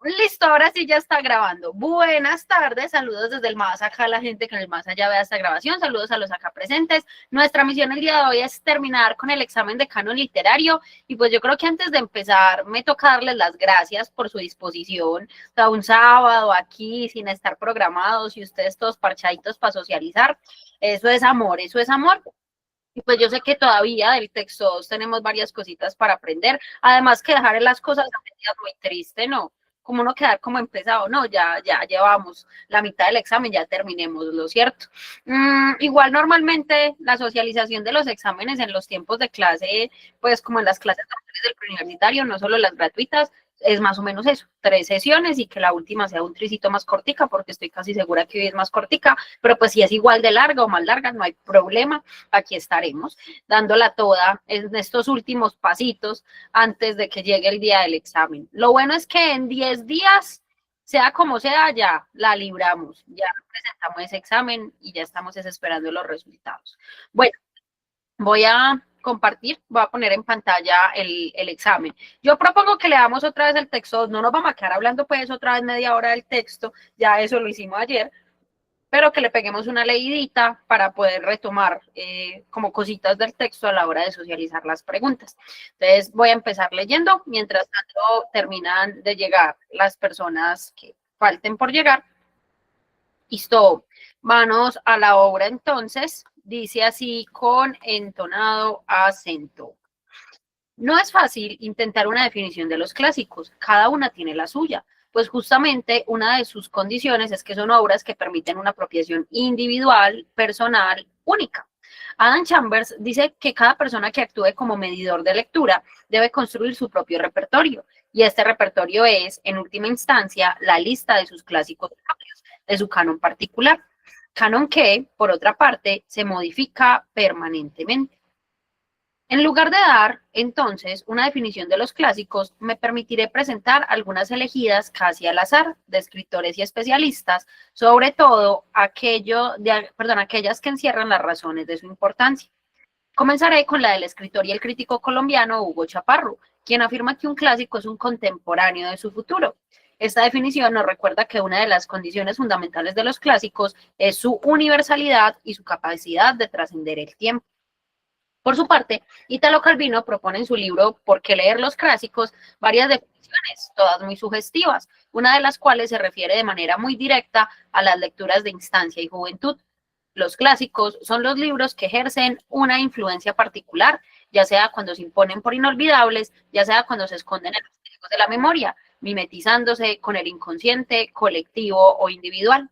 Listo, ahora sí ya está grabando. Buenas tardes, saludos desde el más acá a la gente que en el más allá vea esta grabación, saludos a los acá presentes. Nuestra misión el día de hoy es terminar con el examen de canon literario y pues yo creo que antes de empezar me toca darles las gracias por su disposición. O sea, un sábado aquí sin estar programados y ustedes todos parchaditos para socializar, eso es amor, eso es amor. Y pues yo sé que todavía del texto 2 tenemos varias cositas para aprender. Además que dejar las cosas a medias muy triste, ¿no? Como no quedar como empezado, no, ya llevamos la mitad del examen, ya terminemos, lo cierto. Igual normalmente la socialización de los exámenes en los tiempos de clase, pues como en las clases del preuniversitario, no solo las gratuitas, es más o menos eso, 3 sesiones y que la última sea un tricito más cortica, porque estoy casi segura que hoy es más cortica, pero pues si es igual de larga o más larga, no hay problema, aquí estaremos dándola toda en estos últimos pasitos antes de que llegue el día del examen. Lo bueno es que en 10 días, sea como sea, ya la libramos, ya presentamos ese examen y ya estamos esperando los resultados. Bueno, voy a compartir, voy a poner en pantalla el examen. Yo propongo que leamos otra vez el texto, no nos vamos a quedar hablando pues otra vez media hora del texto, ya eso lo hicimos ayer, pero que le peguemos una leidita para poder retomar como cositas del texto a la hora de socializar las preguntas. Entonces voy a empezar leyendo, mientras tanto terminan de llegar las personas que falten por llegar. Listo, manos a la obra entonces, dice así con entonado acento. No es fácil intentar una definición de los clásicos, cada una tiene la suya, pues justamente una de sus condiciones es que son obras que permiten una apropiación individual, personal, única. Adam Chambers dice que cada persona que actúe como medidor de lectura debe construir su propio repertorio, y este repertorio es, en última instancia, la lista de sus clásicos propios, de su canon particular, canon que, por otra parte, se modifica permanentemente. En lugar de dar, entonces, una definición de los clásicos, me permitiré presentar algunas elegidas casi al azar de escritores y especialistas, sobre todo aquellas que encierran las razones de su importancia. Comenzaré con la del escritor y el crítico colombiano Hugo Chaparro, quien afirma que un clásico es un contemporáneo de su futuro. Esta definición nos recuerda que una de las condiciones fundamentales de los clásicos es su universalidad y su capacidad de trascender el tiempo. Por su parte, Italo Calvino propone en su libro ¿Por qué leer los clásicos? Varias definiciones, todas muy sugestivas, una de las cuales se refiere de manera muy directa a las lecturas de instancia y juventud. Los clásicos son los libros que ejercen una influencia particular, ya sea cuando se imponen por inolvidables, ya sea cuando se esconden en los códigos de la memoria, mimetizándose con el inconsciente colectivo o individual.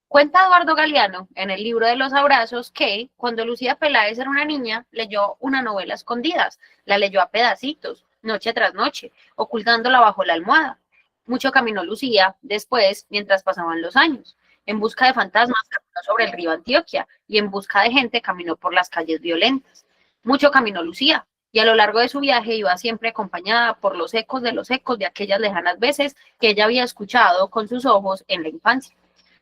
Cuenta Eduardo Galeano en el libro de los abrazos que cuando Lucía Peláez era una niña leyó una novela a escondidas, la leyó a pedacitos, noche tras noche, ocultándola bajo la almohada. Mucho caminó Lucía después, mientras pasaban los años. En busca de fantasmas caminó sobre el río Antioquia y en busca de gente caminó por las calles violentas. Mucho caminó Lucía y a lo largo de su viaje iba siempre acompañada por los ecos de aquellas lejanas veces que ella había escuchado con sus ojos en la infancia.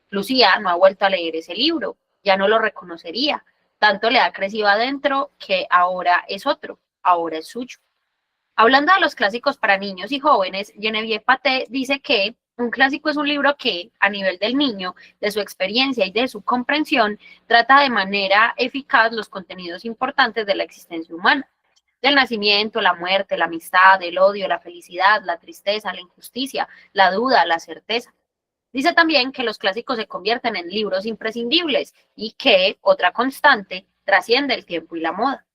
Lucía no ha vuelto a leer ese libro, ya no lo reconocería, tanto le ha crecido adentro que ahora es otro, ahora es suyo. Hablando de los clásicos para niños y jóvenes, Genevieve Paté dice que un clásico es un libro que, a nivel del niño, de su experiencia y de su comprensión, trata de manera eficaz los contenidos importantes de la existencia humana, del nacimiento, la muerte, la amistad, el odio, la felicidad, la tristeza, la injusticia, la duda, la certeza. Dice también que los clásicos se convierten en libros imprescindibles y que, otra constante, trasciende el tiempo y la moda.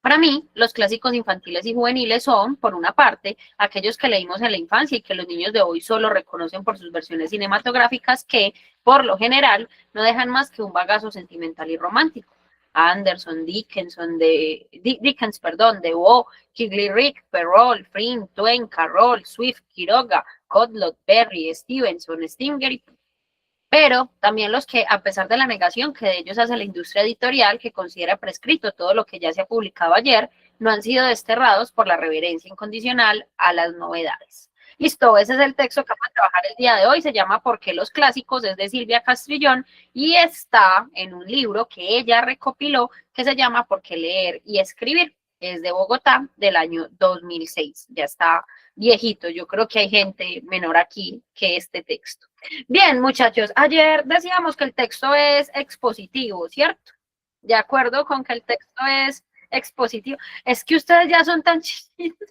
Para mí, los clásicos infantiles y juveniles son, por una parte, aquellos que leímos en la infancia y que los niños de hoy solo reconocen por sus versiones cinematográficas que, por lo general, no dejan más que un bagazo sentimental y romántico. Anderson, Dickens, de Waugh, Kigley Rick, Perrault, Frink, Twain, Carroll, Swift, Quiroga, Godlot, Berry, Stevenson, Stinger, pero también los que, a pesar de la negación que de ellos hace la industria editorial, que considera prescrito todo lo que ya se ha publicado ayer, no han sido desterrados por la reverencia incondicional a las novedades. Listo, ese es el texto que vamos a trabajar el día de hoy, se llama ¿Por qué los clásicos? Es de Silvia Castrillón y está en un libro que ella recopiló que se llama ¿Por qué leer y escribir? es de Bogotá, del año 2006. Ya está viejito, yo creo que hay gente menor aquí que este texto. Bien, muchachos, ayer decíamos que el texto es expositivo, ¿cierto? De acuerdo con que el texto es expositivo. Es que ustedes ya son tan chiquitos.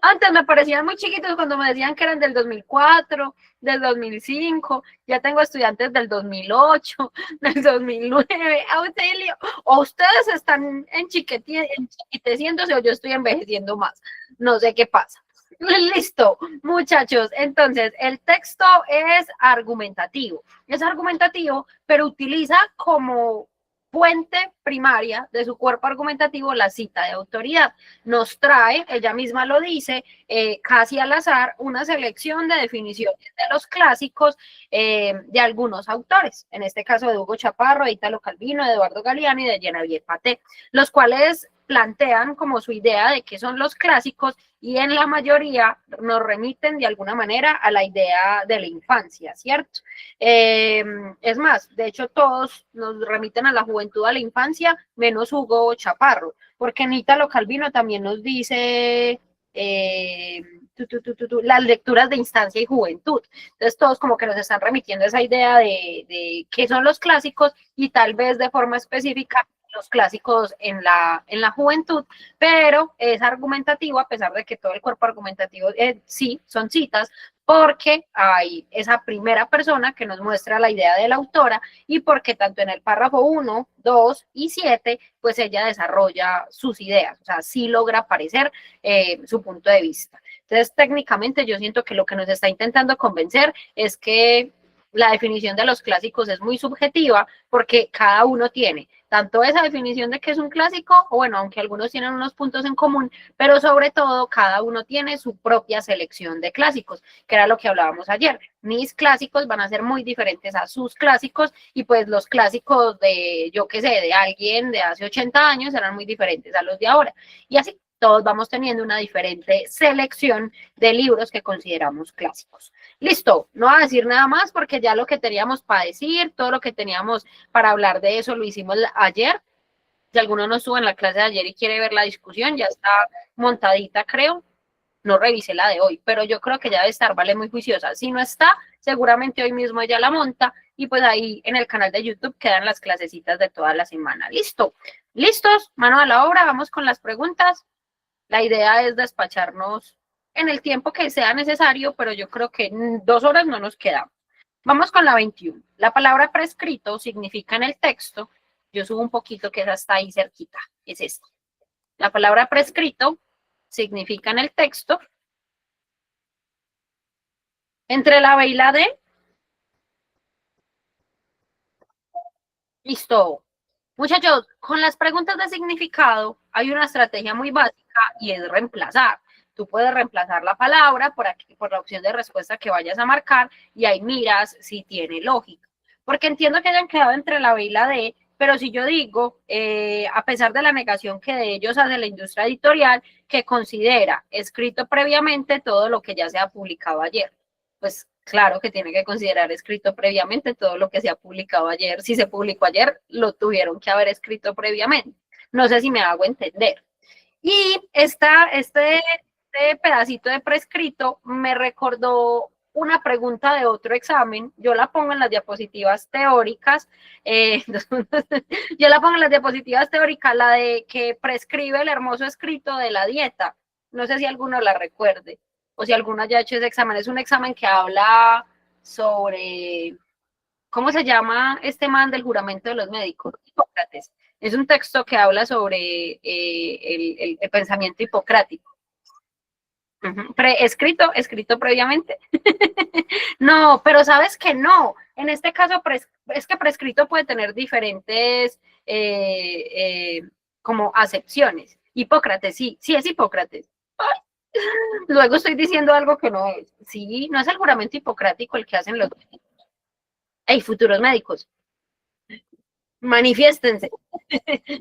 Antes me parecían muy chiquitos cuando me decían que eran del 2004, del 2005. Ya tengo estudiantes del 2008, del 2009. Auxilio. O ustedes están enchiquiteciéndose o yo estoy envejeciendo más. No sé qué pasa. Listo, muchachos. Entonces, el texto es argumentativo. Es argumentativo, pero utiliza como fuente primaria de su cuerpo argumentativo la cita de autoridad. Nos trae, ella misma lo dice, casi al azar, una selección de definiciones de los clásicos de algunos autores, en este caso de Hugo Chaparro, de Italo Calvino, de Eduardo Galeano y de Geneviève Paté, los cuales plantean como su idea de qué son los clásicos y en la mayoría nos remiten de alguna manera a la idea de la infancia, ¿cierto? Es más, de hecho todos nos remiten a la juventud, a la infancia, menos Hugo Chaparro, porque en Italo Calvino también nos dice las lecturas de instancia y juventud. Entonces todos como que nos están remitiendo a esa idea de qué son los clásicos y tal vez de forma específica los clásicos en la juventud, pero es argumentativo a pesar de que todo el cuerpo argumentativo sí son citas, porque hay esa primera persona que nos muestra la idea de la autora y porque tanto en el párrafo 1, 2 y 7, pues ella desarrolla sus ideas, o sea, sí logra aparecer su punto de vista. Entonces, técnicamente yo siento que lo que nos está intentando convencer es que la definición de los clásicos es muy subjetiva porque cada uno tiene tanto esa definición de que es un clásico, o bueno, aunque algunos tienen unos puntos en común, pero sobre todo cada uno tiene su propia selección de clásicos, que era lo que hablábamos ayer. Mis clásicos van a ser muy diferentes a sus clásicos y pues los clásicos de, yo qué sé, de alguien de hace 80 años serán muy diferentes a los de ahora. Y así todos vamos teniendo una diferente selección de libros que consideramos clásicos. Listo, no voy a decir nada más porque ya lo que teníamos para decir, todo lo que teníamos para hablar de eso lo hicimos ayer. Si alguno no estuvo en la clase de ayer y quiere ver la discusión, ya está montadita, creo. No revisé la de hoy, pero yo creo que ya debe estar, vale, muy juiciosa. Si no está, seguramente hoy mismo ella la monta y pues ahí en el canal de YouTube quedan las clasecitas de toda la semana. Listo, listos, mano a la obra, vamos con las preguntas. La idea es despacharnos en el tiempo que sea necesario, pero yo creo que 2 horas no nos quedamos. Vamos con la 21. La palabra prescrito significa en el texto, yo subo un poquito que es hasta ahí cerquita, es esta. La palabra prescrito significa en el texto, entre la B y la D. Listo. Muchachos, con las preguntas de significado hay una estrategia muy básica y es reemplazar. Tú puedes reemplazar la palabra por aquí, por la opción de respuesta que vayas a marcar y ahí miras si tiene lógica. Porque entiendo que hayan quedado entre la B y la D, pero si yo digo, a pesar de la negación que de ellos hace la industria editorial, que considera escrito previamente todo lo que ya se ha publicado ayer, pues claro que tiene que considerar escrito previamente todo lo que se ha publicado ayer. Si se publicó ayer, lo tuvieron que haber escrito previamente. No sé si me hago entender. Y este pedacito de prescrito me recordó una pregunta de otro examen. Yo la pongo en las diapositivas teóricas. Yo la pongo en las diapositivas teóricas, la de que prescribe el hermoso escrito de la dieta. No sé si alguno la recuerde o si alguno haya hecho ese examen. Es un examen que habla sobre, ¿cómo se llama este man del juramento de los médicos? Hipócrates. Es un texto que habla sobre el pensamiento hipocrático. Escrito previamente. No, pero sabes que no. En este caso, es que prescrito puede tener diferentes como acepciones. Hipócrates, sí, sí es Hipócrates. Ay, luego estoy diciendo algo que no es. Sí, no es el juramento hipocrático el que hacen los futuros médicos. Manifiéstense.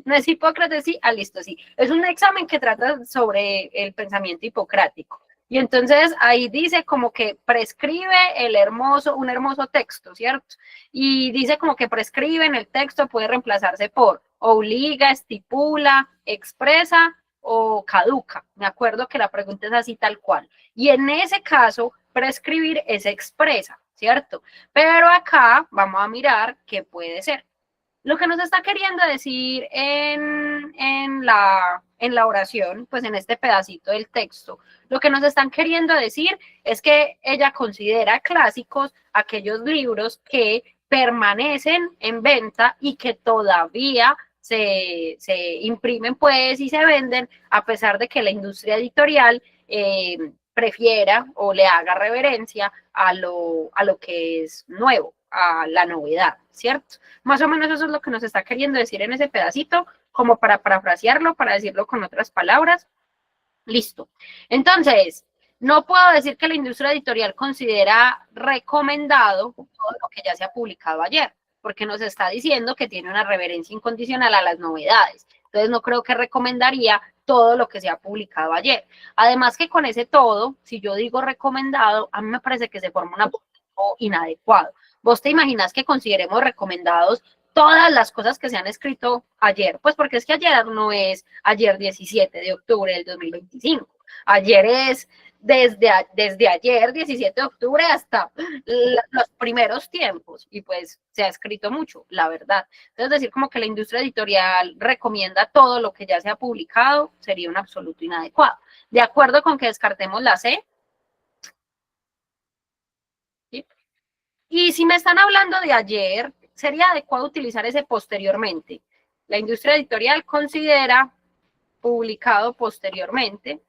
No es Hipócrates, sí, listo, sí. Es un examen que trata sobre el pensamiento hipocrático. Y entonces ahí dice como que prescribe un hermoso texto, ¿cierto? Y dice como que prescribe en el texto puede reemplazarse por obliga, estipula, expresa o caduca. Me acuerdo que la pregunta es así tal cual. Y en ese caso, prescribir es expresa, ¿cierto? Pero acá vamos a mirar qué puede ser. Lo que nos está queriendo decir en la oración, pues en este pedacito del texto, lo que nos están queriendo decir es que ella considera clásicos aquellos libros que permanecen en venta y que todavía se imprimen pues y se venden a pesar de que la industria editorial prefiera o le haga reverencia a lo que es nuevo, a la novedad, ¿cierto? Más o menos eso es lo que nos está queriendo decir en ese pedacito, como para parafrasearlo, para decirlo con otras palabras. Listo. Entonces, no puedo decir que la industria editorial considera recomendado todo lo que ya se ha publicado ayer, porque nos está diciendo que tiene una reverencia incondicional a las novedades. Entonces, no creo que recomendaría todo lo que se ha publicado ayer. Además que con ese todo, si yo digo recomendado, a mí me parece que se forma un apodo inadecuado. ¿Vos te imaginas que consideremos recomendados todas las cosas que se han escrito ayer? Pues porque es que ayer no es ayer 17 de octubre del 2025. Ayer es desde ayer, 17 de octubre, hasta los primeros tiempos. Y pues se ha escrito mucho, la verdad. Entonces decir como que la industria editorial recomienda todo lo que ya se ha publicado sería un absoluto inadecuado. De acuerdo con que descartemos la C. ¿Sí? Y si me están hablando de ayer, sería adecuado utilizar ese posteriormente. La industria editorial considera publicado posteriormente.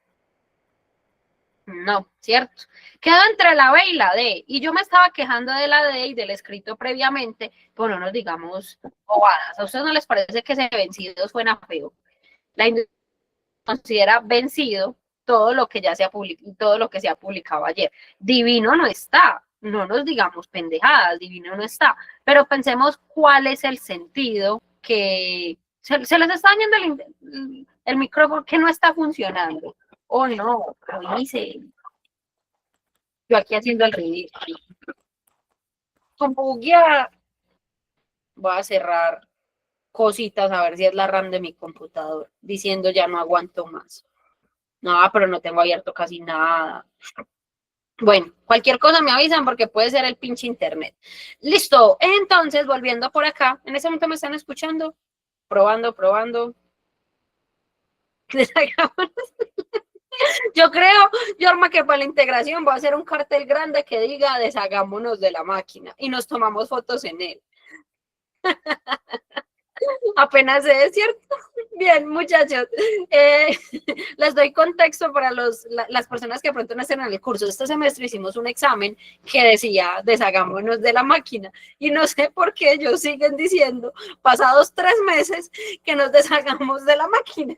No, ¿cierto? Quedó entre la B y la D. Y yo me estaba quejando de la D y del escrito previamente, pero no nos digamos bobadas. ¿A ustedes no les parece que ese vencido suena feo? La industria considera vencido todo lo que ya se ha publicado, todo lo que se ha publicado ayer. Divino no está, no nos digamos pendejadas, divino no está, pero pensemos cuál es el sentido que se les está dañando el micrófono que no está funcionando. Oh no, avise. Yo aquí haciendo el ridículo. Con buguear, voy a cerrar cositas a ver si es la RAM de mi computador, diciendo ya no aguanto más. No, pero no tengo abierto casi nada. Bueno, cualquier cosa me avisan porque puede ser el pinche internet. Listo, entonces volviendo por acá, en ese momento me están escuchando, probando. Yo creo, Yorma, que para la integración voy a hacer un cartel grande que diga deshagámonos de la máquina y nos tomamos fotos en él. Apenas es cierto. Bien, muchachos, les doy contexto para las personas que pronto no estén en el curso. Este semestre hicimos un examen que decía deshagámonos de la máquina y no sé por qué ellos siguen diciendo, pasados 3 meses, que nos deshagamos de la máquina.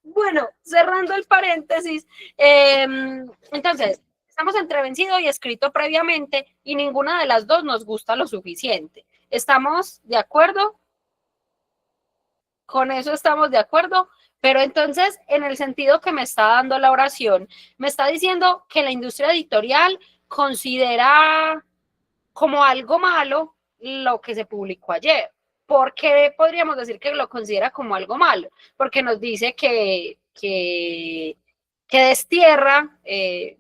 Bueno, cerrando el paréntesis, entonces, estamos entre vencido y escrito previamente y ninguna de las dos nos gusta lo suficiente. ¿Estamos de acuerdo? Con eso estamos de acuerdo, pero entonces en el sentido que me está dando la oración, me está diciendo que la industria editorial considera como algo malo lo que se publicó ayer. ¿Por qué podríamos decir que lo considera como algo malo? Porque nos dice que destierra,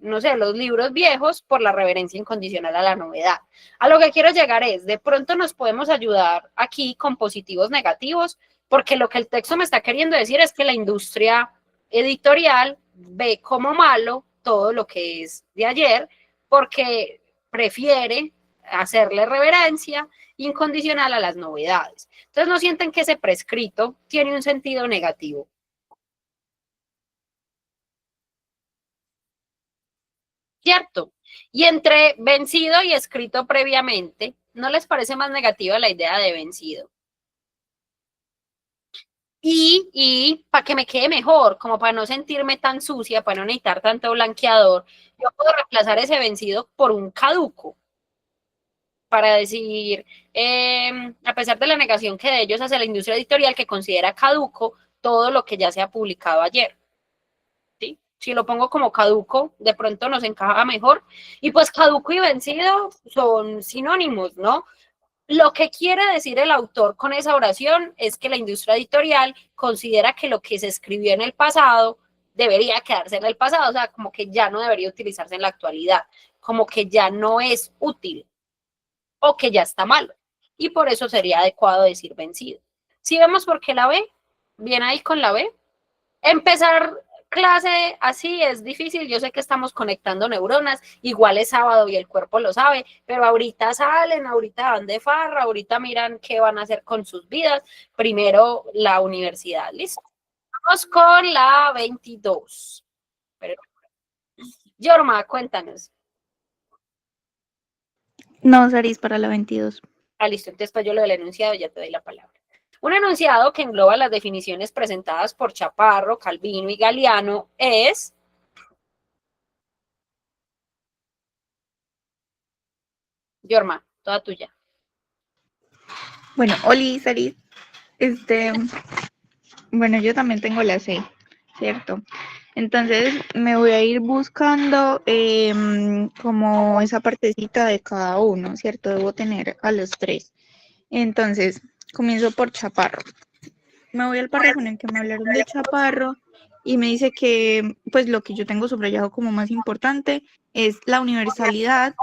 no sé, los libros viejos por la reverencia incondicional a la novedad. A lo que quiero llegar es, de pronto nos podemos ayudar aquí con positivos negativos, porque lo que el texto me está queriendo decir es que la industria editorial ve como malo todo lo que es de ayer, porque prefiere hacerle reverencia incondicional a las novedades. Entonces no sienten que ese prescrito tiene un sentido negativo. ¿Cierto? Y entre vencido y escrito previamente, ¿no les parece más negativa la idea de vencido? Y para que me quede mejor, como para no sentirme tan sucia, para no necesitar tanto blanqueador, yo puedo reemplazar ese vencido por un caduco, para decir, a pesar de la negación que de ellos hace la industria editorial, que considera caduco todo lo que ya se ha publicado ayer. ¿Sí? Si lo pongo como caduco, de pronto nos encaja mejor. Y pues caduco y vencido son sinónimos, ¿no? Lo que quiere decir el autor con esa oración es que la industria editorial considera que lo que se escribió en el pasado debería quedarse en el pasado, o sea, como que ya no debería utilizarse en la actualidad, como que ya no es útil o que ya está malo. Y por eso sería adecuado decir vencido. Si vemos por qué la B, bien ahí con la B. Empezar clase así es difícil, yo sé que estamos conectando neuronas, igual es sábado y el cuerpo lo sabe, pero ahorita salen, ahorita van de farra, ahorita miran qué van a hacer con sus vidas, primero la universidad, ¿listo? Vamos con la 22. Pero, Yorma, cuéntanos. No, Saris, para la 22. Ah, listo, entonces pues yo lo del enunciado ya te doy la palabra. Un enunciado que engloba las definiciones presentadas por Chaparro, Calvino y Galeano es... Yorma, toda tuya. Bueno, Oli, Saris, bueno, yo también tengo la C, ¿cierto? Entonces me voy a ir buscando como esa partecita de cada uno, ¿cierto? Debo tener a los tres. Entonces, comienzo por Chaparro. Me voy al párrafo en el que me hablaron de Chaparro y me dice que, pues, lo que yo tengo subrayado como más importante es la universalidad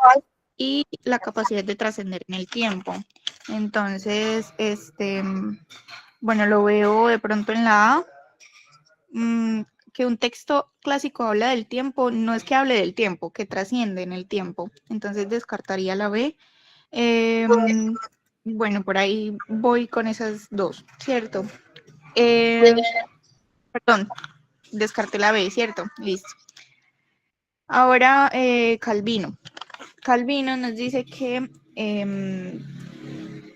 y la capacidad de trascender en el tiempo. Entonces, bueno, lo veo de pronto en la A, que un texto clásico habla del tiempo, no es que hable del tiempo, que trasciende en el tiempo. Entonces descartaría la B. Bueno, por ahí voy con esas dos, ¿cierto? Perdón, descarté la B, ¿cierto? Listo. Ahora, Calvino. Calvino nos dice que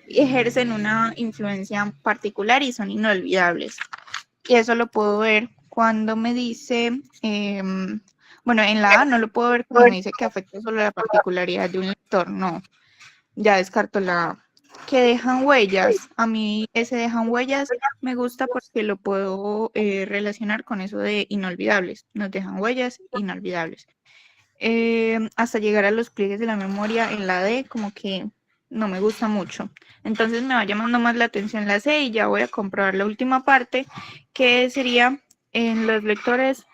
ejercen una influencia particular y son inolvidables. Y eso lo puedo ver cuando me dice, bueno, en la A no lo puedo ver cuando me dice que afecta solo la particularidad de un lector, no, ya descarto la A. Que dejan huellas, a mí ese dejan huellas me gusta porque lo puedo relacionar con eso de inolvidables, nos dejan huellas inolvidables. Hasta llegar a los pliegues de la memoria en la D, como que no me gusta mucho. Entonces me va llamando más la atención la C y ya voy a comprobar la última parte, que sería en los lectores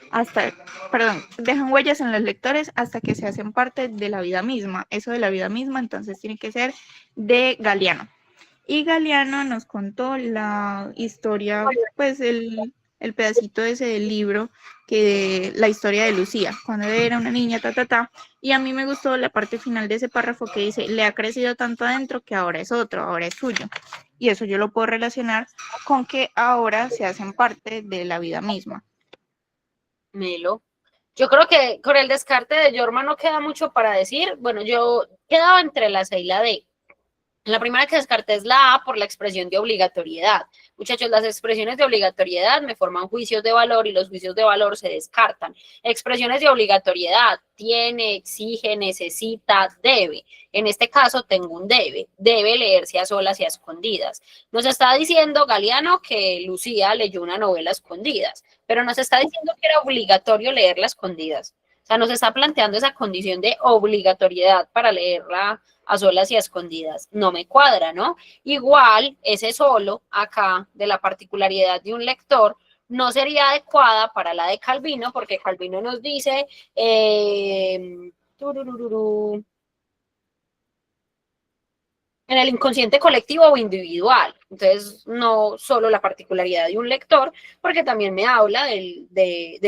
hasta, perdón, dejan huellas en los lectores hasta que se hacen parte de la vida misma. Eso de la vida misma, entonces tiene que ser de Galeano. Y Galeano nos contó la historia, pues el pedacito ese del libro, que la historia de Lucía, cuando era una niña, y a mí me gustó la parte final de ese párrafo que dice, le ha crecido tanto adentro que ahora es otro, ahora es suyo. Y eso yo lo puedo relacionar con que ahora se hacen parte de la vida misma. Melo. Yo creo que con el descarte de Yorma no queda mucho para decir. Bueno, yo quedaba entre la C y la D. La primera que descarté es la A por la expresión de obligatoriedad. Muchachos, las expresiones de obligatoriedad me forman juicios de valor y los juicios de valor se descartan. Expresiones de obligatoriedad, tiene, exige, necesita, debe. En este caso tengo un debe. Debe leerse a solas y a escondidas. Nos está diciendo Galeano que Lucía leyó una novela a escondidas, pero nos está diciendo que era obligatorio leerla a escondidas. O sea, nos está planteando esa condición de obligatoriedad para leerla a solas y a escondidas. No me cuadra, ¿no? Igual, ese solo acá de la particularidad de un lector no sería adecuada para la de Calvino, porque Calvino nos dice, en el inconsciente colectivo o individual. Entonces, no solo la particularidad de un lector, porque también me habla de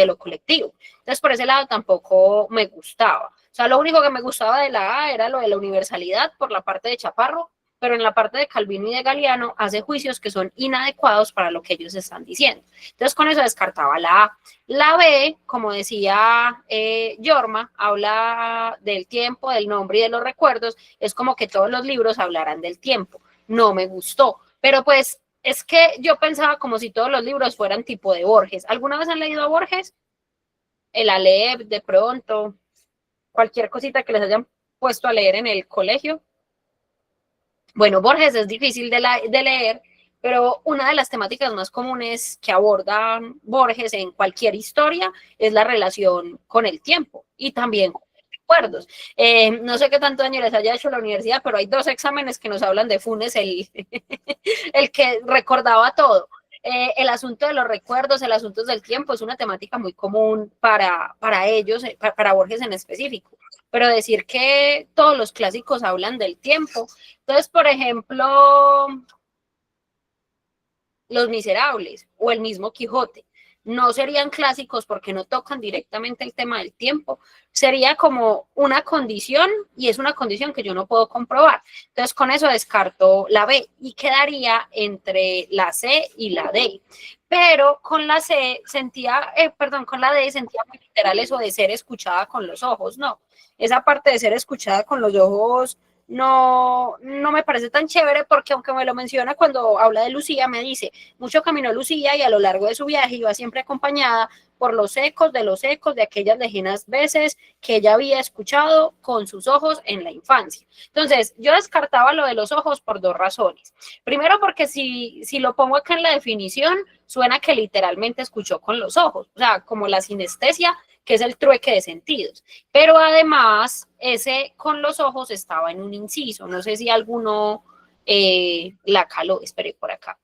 lo colectivo. Entonces, por ese lado tampoco me gustaba. O sea, lo único que me gustaba de la A era lo de la universalidad por la parte de Chaparro, pero en la parte de Calvino y de Galeano hace juicios que son inadecuados para lo que ellos están diciendo. Entonces, con eso descartaba la A. La B, como decía Yorma, habla del tiempo, del nombre y de los recuerdos. Es como que todos los libros hablaran del tiempo. No me gustó. Pero pues es que yo pensaba como si todos los libros fueran tipo de Borges. ¿Alguna vez han leído a Borges? El Aleph, de pronto, cualquier cosita que les hayan puesto a leer en el colegio. Bueno, Borges es difícil de leer, pero una de las temáticas más comunes que aborda Borges en cualquier historia es la relación con el tiempo y también con los recuerdos. No sé qué tanto daño les haya hecho la universidad, pero hay dos exámenes que nos hablan de Funes, el que recordaba todo. el asunto de los recuerdos, el asunto del tiempo es una temática muy común para ellos, para Borges en específico. Pero decir que todos los clásicos hablan del tiempo. Entonces, por ejemplo, Los Miserables o el mismo Quijote no serían clásicos porque no tocan directamente el tema del tiempo, sería como una condición y es una condición que yo no puedo comprobar. Entonces con eso descarto la B y quedaría entre la C y la D. Pero con la C sentía, con la D sentía muy literal eso de ser escuchada con los ojos, no. Esa parte de ser escuchada con los ojos no me parece tan chévere porque aunque me lo menciona cuando habla de Lucía, me dice, mucho caminó Lucía y a lo largo de su viaje iba siempre acompañada por los ecos de aquellas lejanas veces que ella había escuchado con sus ojos en la infancia. Entonces, yo descartaba lo de los ojos por dos razones. Primero, porque si lo pongo acá en la definición, suena que literalmente escuchó con los ojos, o sea, como la sinestesia, que es el trueque de sentidos. Pero además, ese con los ojos estaba en un inciso. No sé si alguno la caló, espere por acá.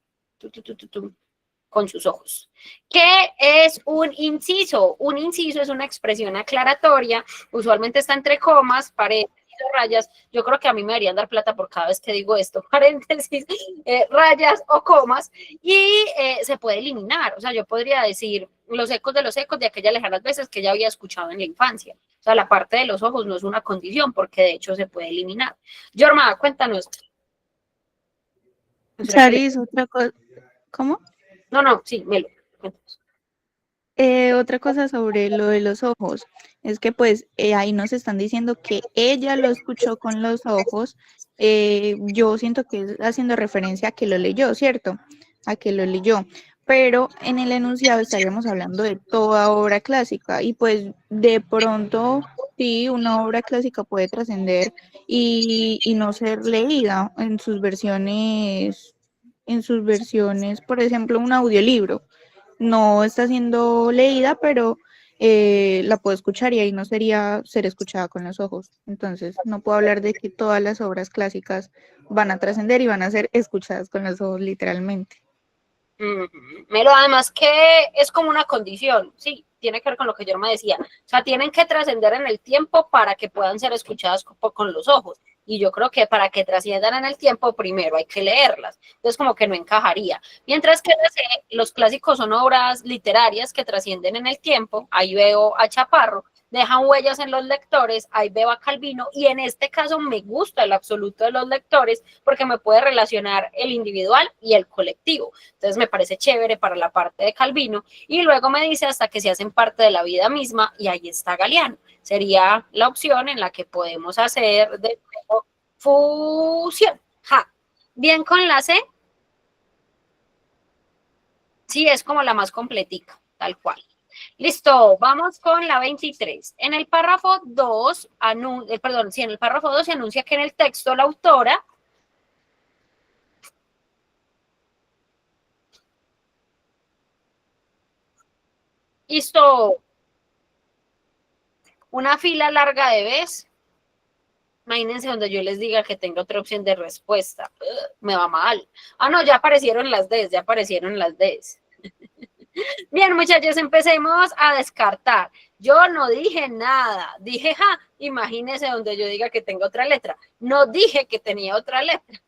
Con sus ojos. ¿Qué es un inciso? Un inciso es una expresión aclaratoria, usualmente está entre comas, paréntesis o rayas. Yo creo que a mí me deberían dar plata por cada vez que digo esto, paréntesis, rayas o comas, y se puede eliminar. O sea, yo podría decir los ecos de aquellas lejanas veces que ya había escuchado en la infancia. O sea, la parte de los ojos no es una condición, porque de hecho se puede eliminar. Yorma, cuéntanos. Charis, otra cosa. ¿Cómo? No, sí, Melo. Otra cosa sobre lo de los ojos, es que pues ahí nos están diciendo que ella lo escuchó con los ojos, yo siento que es haciendo referencia a que lo leyó, ¿cierto? A que lo leyó, pero en el enunciado estaríamos hablando de toda obra clásica y pues de pronto sí, una obra clásica puede trascender y no ser leída en sus versiones, por ejemplo, un audiolibro no está siendo leída, pero la puedo escuchar y ahí no sería ser escuchada con los ojos. Entonces, no puedo hablar de que todas las obras clásicas van a trascender y van a ser escuchadas con los ojos literalmente. Pero además que es como una condición, sí, tiene que ver con lo que yo me decía. O sea, tienen que trascender en el tiempo para que puedan ser escuchadas con los ojos. Y yo creo que para que trasciendan en el tiempo, primero hay que leerlas. Entonces, como que no encajaría. Mientras que los clásicos son obras literarias que trascienden en el tiempo. Ahí veo a Chaparro, dejan huellas en los lectores, ahí veo a Calvino, y en este caso me gusta el absoluto de los lectores porque me puede relacionar el individual y el colectivo. Entonces me parece chévere para la parte de Calvino, y luego me dice hasta que se hacen parte de la vida misma, y ahí está Galeano. Sería la opción en la que podemos hacer de nuevo fusión. Ja. Bien con la C. Sí, es como la más completica, tal cual. Listo, vamos con la 23. En el párrafo 2, en el párrafo 2 se anuncia que en el texto la autora hizo una fila larga de Bs. Imagínense donde yo les diga que tengo otra opción de respuesta. Me va mal. No, ya aparecieron las Ds, ya aparecieron las Ds. Bien, muchachos, empecemos a descartar. Yo no dije nada. Dije, imagínense donde yo diga que tengo otra letra. No dije que tenía otra letra.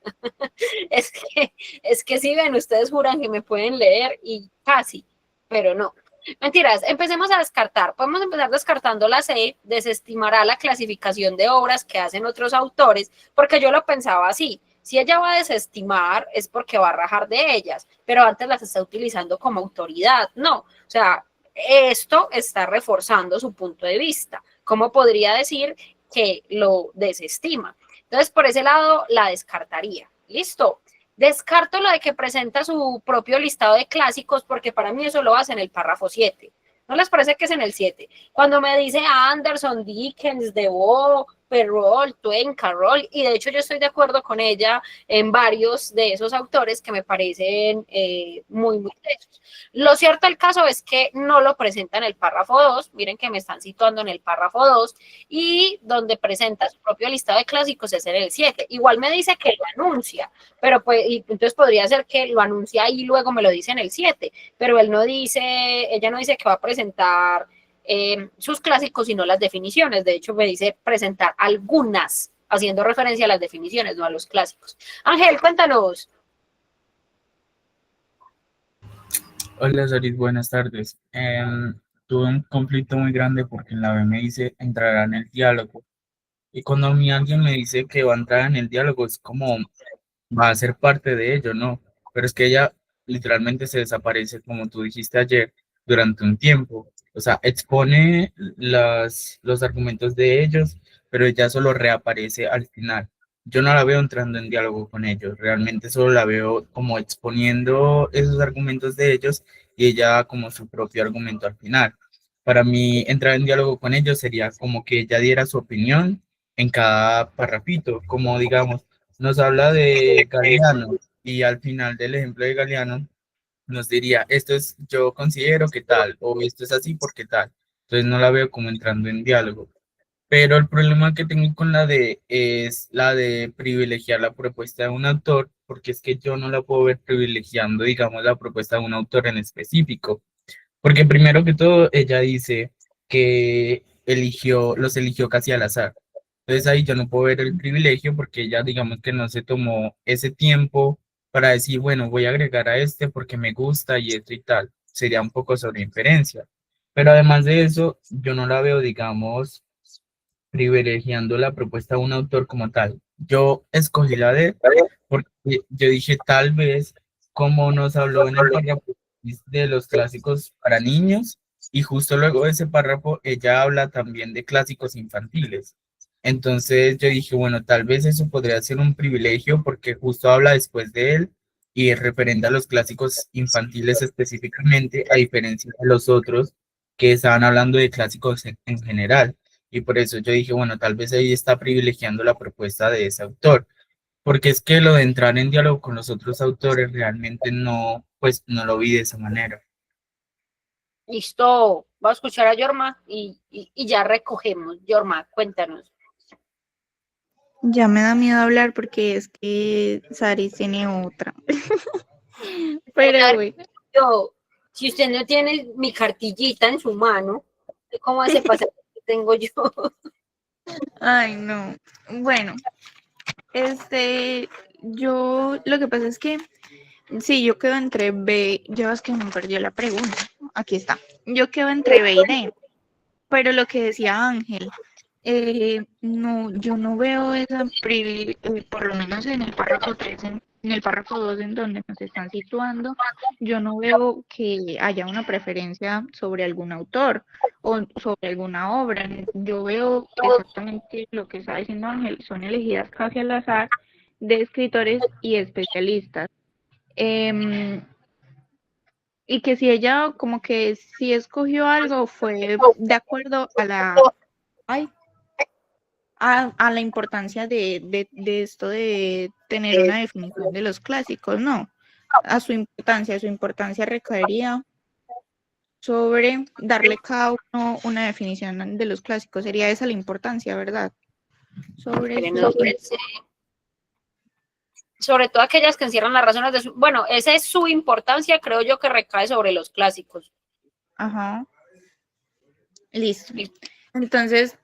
es que si ven, ustedes juran que me pueden leer y casi, pero no. Mentiras, empecemos a descartar. Podemos empezar descartando la C, desestimará la clasificación de obras que hacen otros autores, porque yo lo pensaba así. Si ella va a desestimar es porque va a rajar de ellas, pero antes las está utilizando como autoridad. No, o sea, esto está reforzando su punto de vista. ¿Cómo podría decir que lo desestima? Entonces, por ese lado, la descartaría. ¿Listo? Descarto lo de que presenta su propio listado de clásicos, porque para mí eso lo hace en el párrafo 7. ¿No les parece que es en el 7? Cuando me dice Anderson, Dickens, Devoe, Perrault, Twain, Carroll, y de hecho yo estoy de acuerdo con ella en varios de esos autores que me parecen muy tesos. Lo cierto del caso es que no lo presenta en el párrafo 2, miren que me están situando en el párrafo 2, y donde presenta su propio listado de clásicos es en el 7. Igual me dice que lo anuncia, pero pues, y entonces podría ser que lo anuncia y luego me lo dice en el 7, pero él no dice, ella no dice que va a presentar sus clásicos y no las definiciones. De hecho, me dice presentar algunas, haciendo referencia a las definiciones, no a los clásicos. Ángel, cuéntanos. Hola, Saris, buenas tardes. Tuve un conflicto muy grande porque en la B me dice entrará en el diálogo. Y cuando a mí alguien me dice que va a entrar en el diálogo, es como va a ser parte de ello, ¿no? Pero es que ella literalmente se desaparece, como tú dijiste ayer, durante un tiempo. O sea, expone los argumentos de ellos, pero ella solo reaparece al final. Yo no la veo entrando en diálogo con ellos, realmente solo la veo como exponiendo esos argumentos de ellos y ella como su propio argumento al final. Para mí, entrar en diálogo con ellos sería como que ella diera su opinión en cada parrafito, como digamos, nos habla de Galeano y al final del ejemplo de Galeano nos diría, esto es, yo considero que tal, o esto es así porque tal. Entonces no la veo como entrando en diálogo. Pero el problema que tengo con la de es la de privilegiar la propuesta de un autor, porque es que yo no la puedo ver privilegiando, digamos, la propuesta de un autor en específico. Porque primero que todo, ella dice que los eligió casi al azar. Entonces ahí yo no puedo ver el privilegio porque ella, digamos que no se tomó ese tiempo para decir, bueno, voy a agregar a este porque me gusta y esto y tal. Sería un poco sobre inferencia. Pero además de eso, yo no la veo, digamos, privilegiando la propuesta de un autor como tal. Yo escogí la de porque yo dije, tal vez, como nos habló en el párrafo de los clásicos para niños, y justo luego de ese párrafo, ella habla también de clásicos infantiles. Entonces yo dije, bueno, tal vez eso podría ser un privilegio porque justo habla después de él y es referente a los clásicos infantiles específicamente, a diferencia de los otros que estaban hablando de clásicos en general. Y por eso yo dije, bueno, tal vez ahí está privilegiando la propuesta de ese autor, porque es que lo de entrar en diálogo con los otros autores realmente no, pues no lo vi de esa manera. Listo, voy a escuchar a Yorma y ya recogemos. Yorma, cuéntanos. Ya me da miedo hablar porque es que Saris tiene otra. Pero güey. Yo, si usted no tiene mi cartillita en su mano, ¿cómo hace pasar que tengo yo? Ay, no. Bueno, yo lo que pasa es que sí, yo quedo entre B, yo es que me perdió la pregunta. Aquí está. Yo quedo entre B y D, pero lo que decía Ángel, no, yo no veo esa por lo menos en el párrafo 3, en el párrafo 2 en donde nos están situando, yo no veo que haya una preferencia sobre algún autor o sobre alguna obra. Yo veo exactamente lo que está diciendo Ángel, son elegidas casi al azar de escritores y especialistas. Y que si ella como que si escogió algo fue de acuerdo a ay, a la importancia de esto de tener una definición de los clásicos, no, su importancia recaería sobre darle cada uno una definición de los clásicos, sería esa la importancia, ¿verdad? Sobre todo aquellas que encierran las razones de su... Bueno, esa es su importancia, creo yo que recae sobre los clásicos. Ajá. Listo. Entonces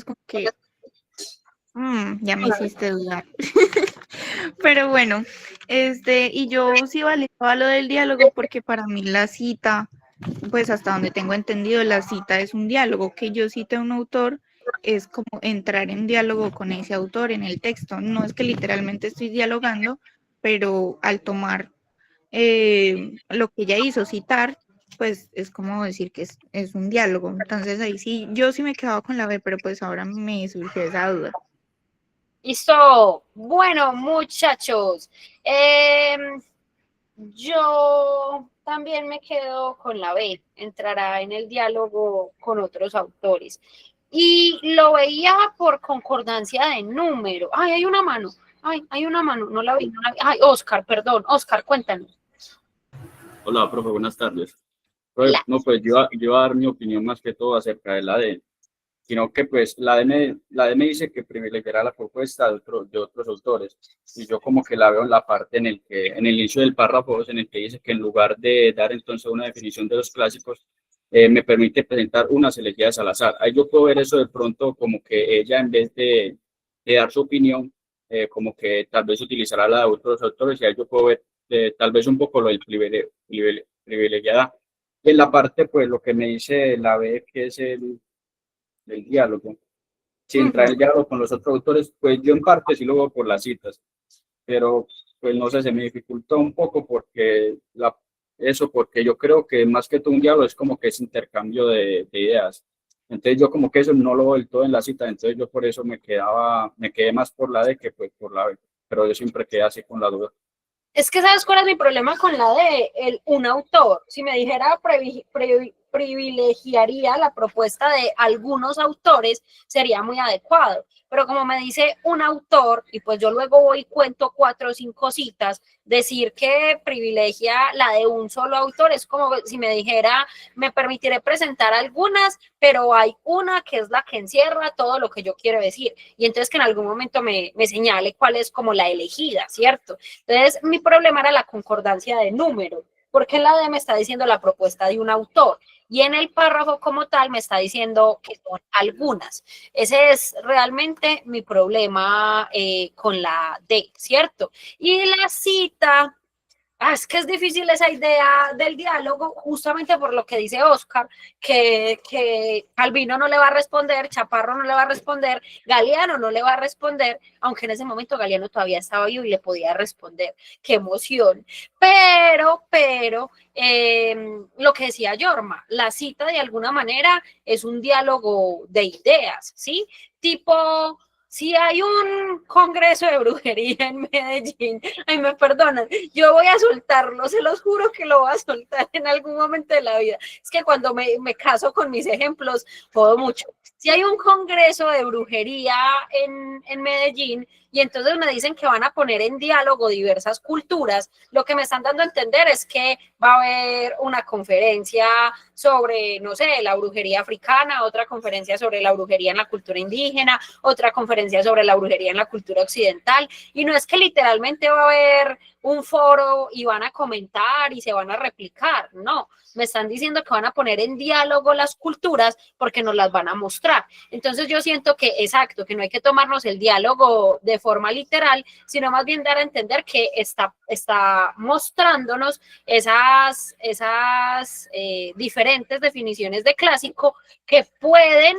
como que ya me hiciste dudar. Pero bueno, y yo sí validaba lo del diálogo porque para mí la cita, pues hasta donde tengo entendido, la cita es un diálogo, que yo cite a un autor es como entrar en diálogo con ese autor en el texto. No es que literalmente estoy dialogando, pero al tomar lo que ella hizo, citar, pues es como decir que es un diálogo. Entonces ahí sí, yo sí me quedaba con la B, pero pues ahora me surgió esa duda. Listo. Bueno, muchachos, yo también me quedo con la B, entrará en el diálogo con otros autores. y lo veía por concordancia de número. Ay, hay una mano. Ay, hay una mano, no la vi, no la vi. Ay, Oscar, perdón. Oscar, cuéntanos. Hola, profe, buenas tardes. Profe, no, pues yo iba a dar mi opinión más que todo acerca de la D, sino que pues la D me dice que privilegiará la propuesta de otros autores, y yo como que la veo en la parte en el inicio del párrafo, en el que dice que en lugar de dar entonces una definición de los clásicos, me permite presentar unas elegidas al azar. Ahí yo puedo ver eso de pronto como que ella en vez de dar su opinión, como que tal vez utilizará la de otros autores, y ahí yo puedo ver tal vez un poco lo del privilegiada. Y en la parte, pues lo que me dice la B, que es el diálogo. Si entra el diálogo con los otros autores, pues yo en parte sí lo veo por las citas, pero pues no sé, se me dificultó un poco porque yo creo que más que todo un diálogo es como que es intercambio de ideas. Entonces yo como que eso no lo veo del todo en la cita, entonces yo por eso me quedé más por la D que pues por la B, pero yo siempre quedé así con la duda. Es que ¿sabes cuál es mi problema con la de un autor? Si me dijera privilegiaría la propuesta de algunos autores, sería muy adecuado. Pero como me dice un autor, y pues yo luego voy y cuento 4 o 5 citas, decir que privilegia la de un solo autor es como si me dijera, me permitiré presentar algunas, pero hay una que es la que encierra todo lo que yo quiero decir. Y entonces que en algún momento me señale cuál es como la elegida, ¿cierto? Entonces mi problema era la concordancia de número, porque en la D me está diciendo la propuesta de un autor y en el párrafo como tal me está diciendo que son algunas. Ese es realmente mi problema con la D, ¿cierto? Y la cita, es que es difícil esa idea del diálogo, justamente por lo que dice Oscar, que Calvino no le va a responder, Chaparro no le va a responder, Galeano no le va a responder, aunque en ese momento Galeano todavía estaba vivo y le podía responder. ¡Qué emoción! Pero, lo que decía Yorma, la cita de alguna manera es un diálogo de ideas, ¿sí? Tipo, si hay un congreso de brujería en Medellín, ay, me perdonan, yo voy a soltarlo, se los juro que lo voy a soltar en algún momento de la vida. Es que cuando me caso con mis ejemplos, jodo mucho. Si hay un congreso de brujería en Medellín, y entonces me dicen que van a poner en diálogo diversas culturas, lo que me están dando a entender es que va a haber una conferencia sobre, no sé, la brujería africana, otra conferencia sobre la brujería en la cultura indígena, otra conferencia sobre la brujería en la cultura occidental, y no es que literalmente va a haber un foro y van a comentar y se van a replicar, no, me están diciendo que van a poner en diálogo las culturas porque nos las van a mostrar. Entonces yo siento que, exacto, que no hay que tomarnos el diálogo de forma literal, sino más bien dar a entender que está mostrándonos esas diferentes definiciones de clásico que pueden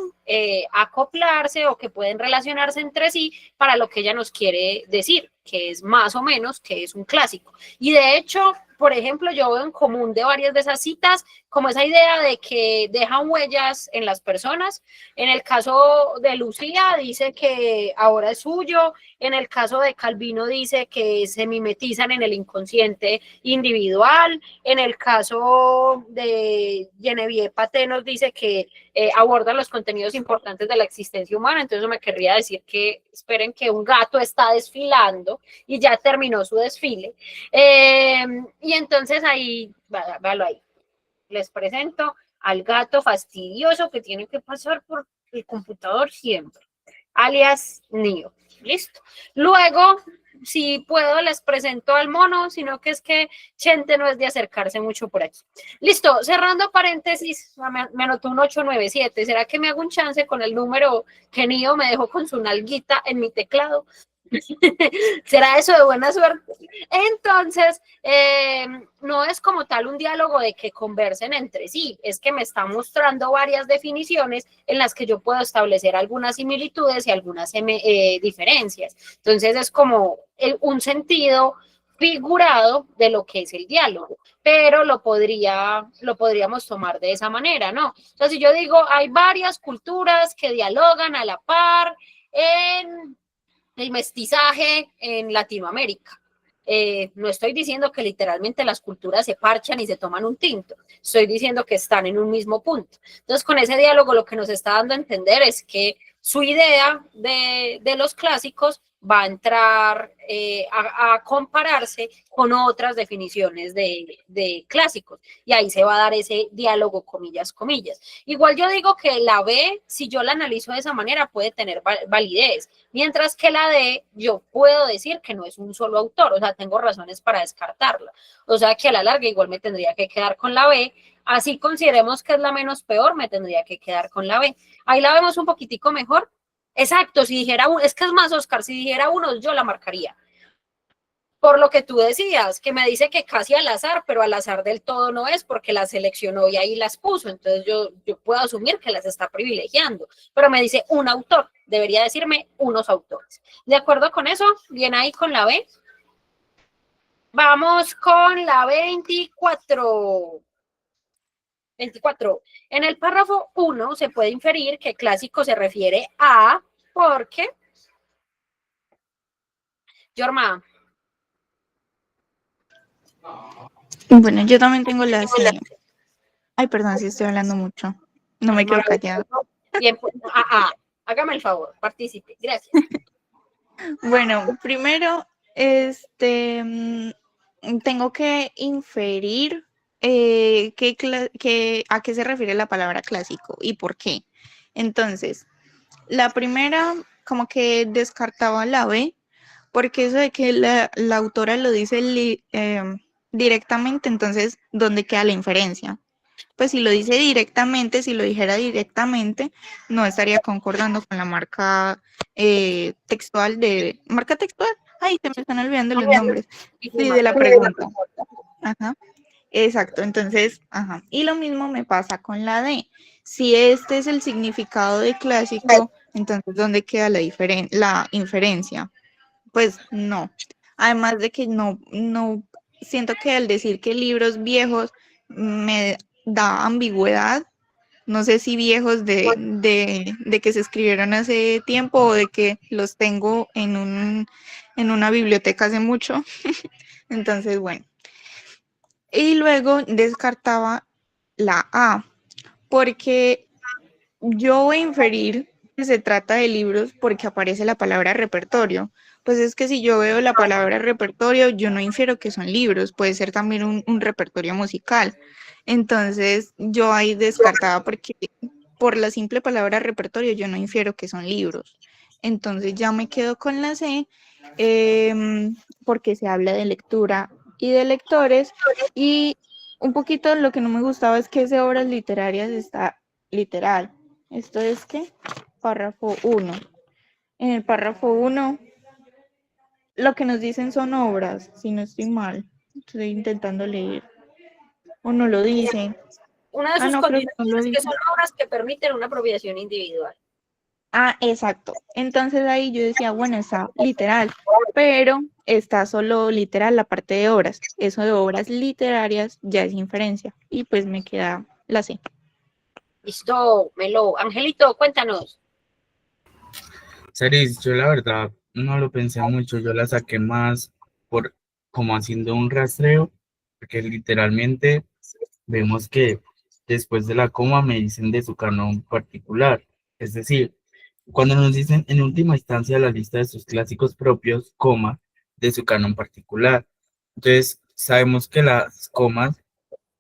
acoplarse o que pueden relacionarse entre sí para lo que ella nos quiere decir, que es más o menos que es un clásico. Y de hecho, por ejemplo, yo veo en común de varias de esas citas como esa idea de que dejan huellas en las personas. En el caso de Lucía dice que ahora es suyo, en el caso de Calvino dice que se mimetizan en el inconsciente individual, en el caso de Genevieve Paté nos dice que abordan los contenidos importantes de la existencia humana. Entonces me querría decir que esperen que un gato está desfilando y ya terminó su desfile. Y entonces ahí, véalo ahí, les presento al gato fastidioso que tiene que pasar por el computador siempre, alias Nio. Listo. Luego, si puedo, les presento al mono, sino que es que Chente no es de acercarse mucho por aquí. Listo, cerrando paréntesis, me anotó un 897. ¿Será que me hago un chance con el número que Nio me dejó con su nalguita en mi teclado? ¿Será eso de buena suerte? Entonces, no es como tal un diálogo de que conversen entre sí, es que me está mostrando varias definiciones en las que yo puedo establecer algunas similitudes y algunas diferencias. Entonces, es como un sentido figurado de lo que es el diálogo, pero lo podríamos tomar de esa manera, ¿no? Entonces, si yo digo, hay varias culturas que dialogan a la par en el mestizaje en Latinoamérica. No estoy diciendo que literalmente las culturas se parchan y se toman un tinto, estoy diciendo que están en un mismo punto. Entonces, con ese diálogo lo que nos está dando a entender es que su idea de los clásicos va a entrar a compararse con otras definiciones de clásicos, y ahí se va a dar ese diálogo, comillas, comillas. Igual yo digo que la B, si yo la analizo de esa manera, puede tener validez, mientras que la D, yo puedo decir que no es un solo autor, o sea, tengo razones para descartarla, o sea que a la larga igual me tendría que quedar con la B, así consideremos que es la menos peor, me tendría que quedar con la B. Ahí la vemos un poquitico mejor. Exacto, si dijera uno, es que es más, Oscar, si dijera uno, yo la marcaría. Por lo que tú decías, que me dice que casi al azar, pero al azar del todo no es, porque las seleccionó y ahí las puso. Entonces yo puedo asumir que las está privilegiando. Pero me dice un autor, debería decirme unos autores. ¿De acuerdo con eso? Bien ahí con la B. Vamos con la 24. 24. En el párrafo 1 se puede inferir que clásico se refiere a, porque, Yorma. Bueno, yo también tengo la C. Ay, perdón si estoy hablando mucho. No me quedo callada. Bien, pues, hágame el favor, participe. Gracias. Bueno, primero, tengo que inferir a qué se refiere la palabra clásico y por qué. Entonces, la primera, como que descartaba la B, porque eso de que la autora lo dice directamente, entonces, ¿dónde queda la inferencia? Pues si lo dice directamente, si lo dijera directamente, no estaría concordando con la marca textual ¿Marca textual? Ay, se me están olvidando los nombres. Sí, de la pregunta. Ajá. Exacto, entonces, ajá. Y lo mismo me pasa con la D. Si este es el significado de clásico, entonces, ¿dónde queda la inferencia? Pues no. Además de que no siento que al decir que libros viejos me da ambigüedad. No sé si viejos de que se escribieron hace tiempo o de que los tengo en una biblioteca hace mucho. Entonces, bueno. Y luego descartaba la A, porque yo voy a inferir que se trata de libros porque aparece la palabra repertorio. Pues es que si yo veo la palabra repertorio, yo no infiero que son libros, puede ser también un repertorio musical. Entonces yo ahí descartaba porque por la simple palabra repertorio yo no infiero que son libros. Entonces ya me quedo con la C porque se habla de lectura y de lectores, y un poquito lo que no me gustaba es que ese obras literarias está literal. Esto es que párrafo 1. En el párrafo 1 lo que nos dicen son obras, si no estoy mal. Estoy intentando leer. O no lo dicen. Una de sus No, creo que no lo condiciones es que dice. son obras que permiten una apropiación individual. Exacto. Entonces ahí yo decía, bueno, está literal, pero está solo literal la parte de obras. Eso de obras literarias ya es inferencia. Y pues me queda la C. Listo, Melo. Angelito, cuéntanos. Saris, yo la verdad no lo pensé mucho, yo la saqué más por como haciendo un rastreo, porque literalmente vemos que después de la coma me dicen de su canon particular. Es decir, cuando nos dicen en última instancia la lista de sus clásicos propios, coma, de su canon particular. Entonces, sabemos que las comas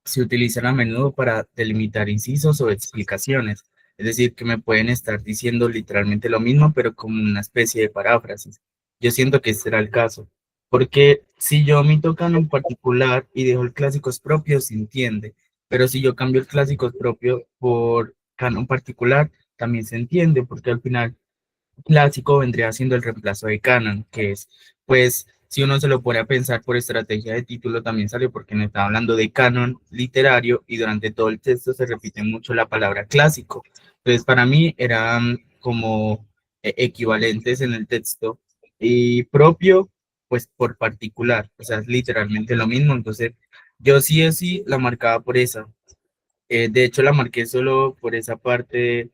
se utilizan a menudo para delimitar incisos o explicaciones. Es decir, que me pueden estar diciendo literalmente lo mismo, pero como una especie de paráfrasis. Yo siento que este será el caso. Porque si yo omito canon particular y dejo el clásicos propio, se entiende. Pero si yo cambio el clásicos propio por canon particular, también se entiende, porque al final clásico vendría siendo el reemplazo de canon, que es, pues, si uno se lo pone a pensar por estrategia de título, también sale porque nos está hablando de canon literario y durante todo el texto se repite mucho la palabra clásico. Entonces, para mí eran como equivalentes en el texto y propio, pues, por particular, o sea, es literalmente lo mismo. Entonces, yo sí o sí la marcaba por esa. De hecho, la marqué solo por esa parte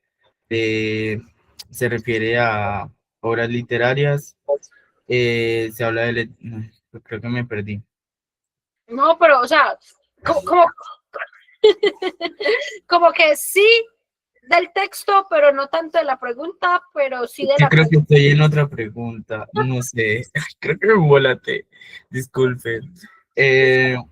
de, se refiere a obras literarias, se habla de, Creo que me perdí. No, pero, o sea, como, como que sí del texto, pero no tanto de la pregunta, pero sí de Yo la creo que pregunta. estoy en otra pregunta, no sé, creo que me volaté, disculpen.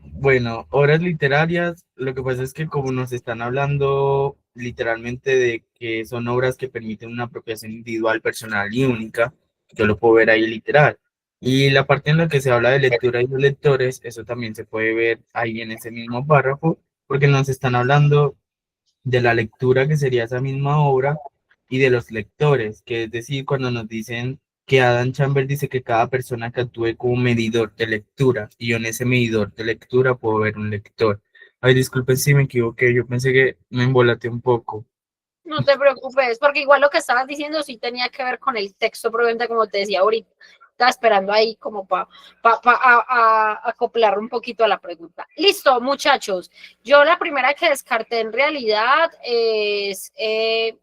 Bueno, obras literarias, lo que pasa es que como nos están hablando literalmente de que son obras que permiten una apropiación individual, personal y única, yo lo puedo ver ahí literal. Y la parte en la que se habla de lectura y de lectores, eso también se puede ver ahí en ese mismo párrafo, porque nos están hablando de la lectura, que sería esa misma obra, y de los lectores, que es decir, cuando nos dicen que Adam Chambers dice que cada persona que actúe como medidor de lectura, y yo en ese medidor de lectura puedo ver un lector. Ay, disculpen si me equivoqué, yo pensé que me embolaté un poco. No te preocupes, porque igual lo que estabas diciendo sí tenía que ver con el texto, probablemente como te decía ahorita. Estaba esperando ahí como para acoplar un poquito a la pregunta. Listo, muchachos. Yo la primera que descarté en realidad es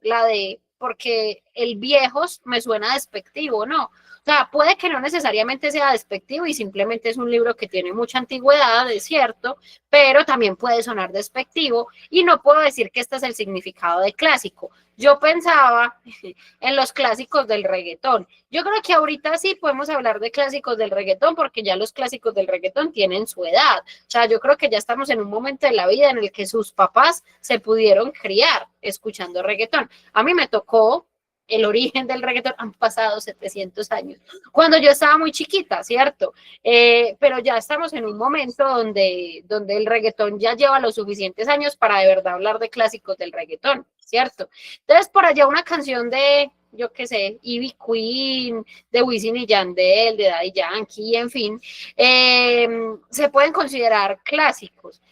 la de, porque el viejos me suena despectivo, ¿no? O sea, puede que no necesariamente sea despectivo y simplemente es un libro que tiene mucha antigüedad, es cierto, pero también puede sonar despectivo y no puedo decir que este es el significado de clásico. Yo pensaba en los clásicos del reggaetón. Yo creo que ahorita sí podemos hablar de clásicos del reggaetón porque ya los clásicos del reggaetón tienen su edad. O sea, yo creo que ya estamos en un momento de la vida en el que sus papás se pudieron criar escuchando reggaetón. A mí me tocó el origen del reggaetón, han pasado 700 años, cuando yo estaba muy chiquita, ¿cierto? Pero ya estamos en un momento donde el reggaetón ya lleva los suficientes años para de verdad hablar de clásicos del reggaetón, ¿cierto? Entonces, por allá una canción de, yo qué sé, Ivy Queen, de Wisin y Yandel, de Daddy Yankee, en fin, se pueden considerar clásicos.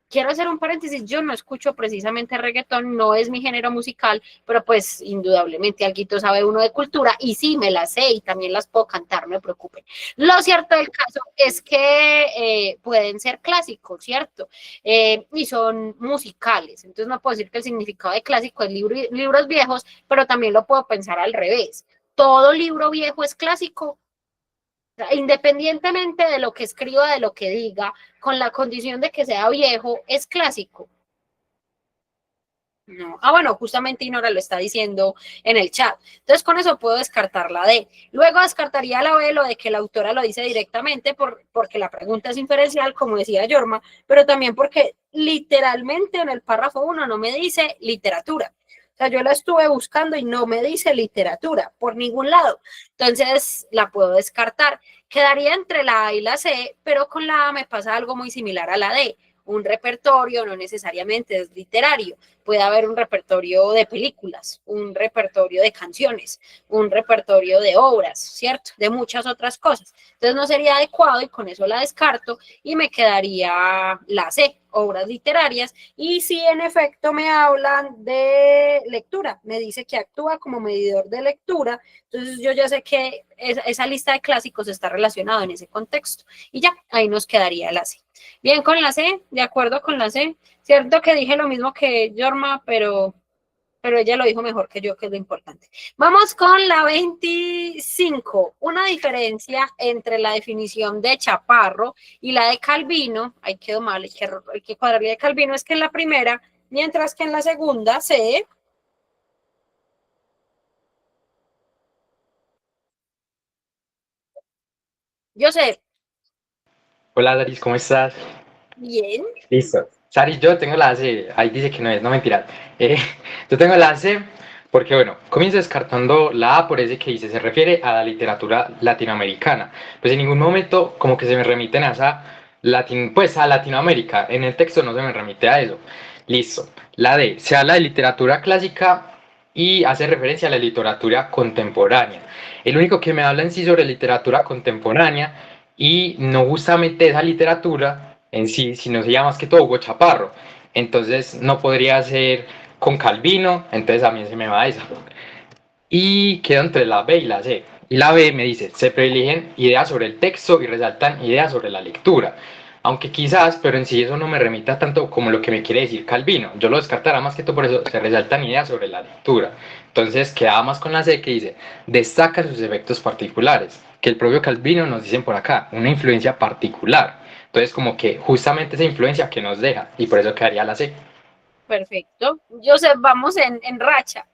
Quiero hacer un paréntesis, yo no escucho precisamente reggaetón, no es mi género musical, pero pues indudablemente alguito sabe uno de cultura y sí, me las sé y también las puedo cantar, no me preocupen. Lo cierto del caso es que pueden ser clásicos, ¿cierto? Y son musicales, entonces no puedo decir que el significado de clásico es libros viejos, pero también lo puedo pensar al revés. Todo libro viejo es clásico, independientemente de lo que escriba, de lo que diga, con la condición de que sea viejo, es clásico. No. Ah, bueno, justamente Inora lo está diciendo en el chat. Entonces, con eso puedo descartar la D. Luego descartaría la B, lo de que la autora lo dice directamente, porque la pregunta es inferencial, como decía Yorma, pero también porque literalmente en el párrafo 1 no me dice literatura. O sea, yo la estuve buscando y no me dice literatura por ningún lado. Entonces, la puedo descartar. Quedaría entre la A y la C, pero con la A me pasa algo muy similar a la D. Un repertorio no necesariamente es literario. Puede haber un repertorio de películas, un repertorio de canciones, un repertorio de obras, ¿cierto? De muchas otras cosas. Entonces no sería adecuado y con eso la descarto y me quedaría la C, obras literarias. Y si en efecto me hablan de lectura, me dice que actúa como medidor de lectura, entonces yo ya sé que esa lista de clásicos está relacionada en ese contexto. Y ya, ahí nos quedaría la C. Bien, con la C, de acuerdo con la C. Cierto que dije lo mismo que Yorma, pero ella lo dijo mejor que yo, que es lo importante. Vamos con la 25. Una diferencia entre la definición de Chaparro y la de Calvino, ahí quedó mal, hay que cuadrarle de Calvino, es que en la primera, mientras que en la segunda C. Yo sé, Hola, Daris, ¿cómo estás? bien. Listo. Sari, yo tengo la C, ahí dice que no es, no mentira. Eh, yo tengo la C porque, bueno, comienzo descartando la A por ese que dice, se refiere a la literatura latinoamericana. Pues en ningún momento como que se me remiten a esa, pues a Latinoamérica, en el texto no se me remite a eso. Listo. La D, se habla de literatura clásica y hace referencia a la literatura contemporánea. El único que me habla en sí sobre literatura contemporánea y no justamente esa literatura en sí, sino se llama más que todo Hugo Chaparro. Entonces no podría ser con Calvino, entonces a mí se me va esa. Y quedo entre la B y la C. Y la B me dice, se privilegian ideas sobre el texto y resaltan ideas sobre la lectura. aunque quizás, pero en sí eso no me remita tanto como lo que me quiere decir Calvino. Yo lo descartará más que todo por eso se resaltan ideas sobre la lectura. Entonces quedaba más con la C que dice, destaca sus efectos particulares, que el propio Calvino nos dicen por acá, una influencia particular. Entonces como que justamente esa influencia que nos deja, y por eso quedaría la C. Perfecto. Joseph, vamos en racha.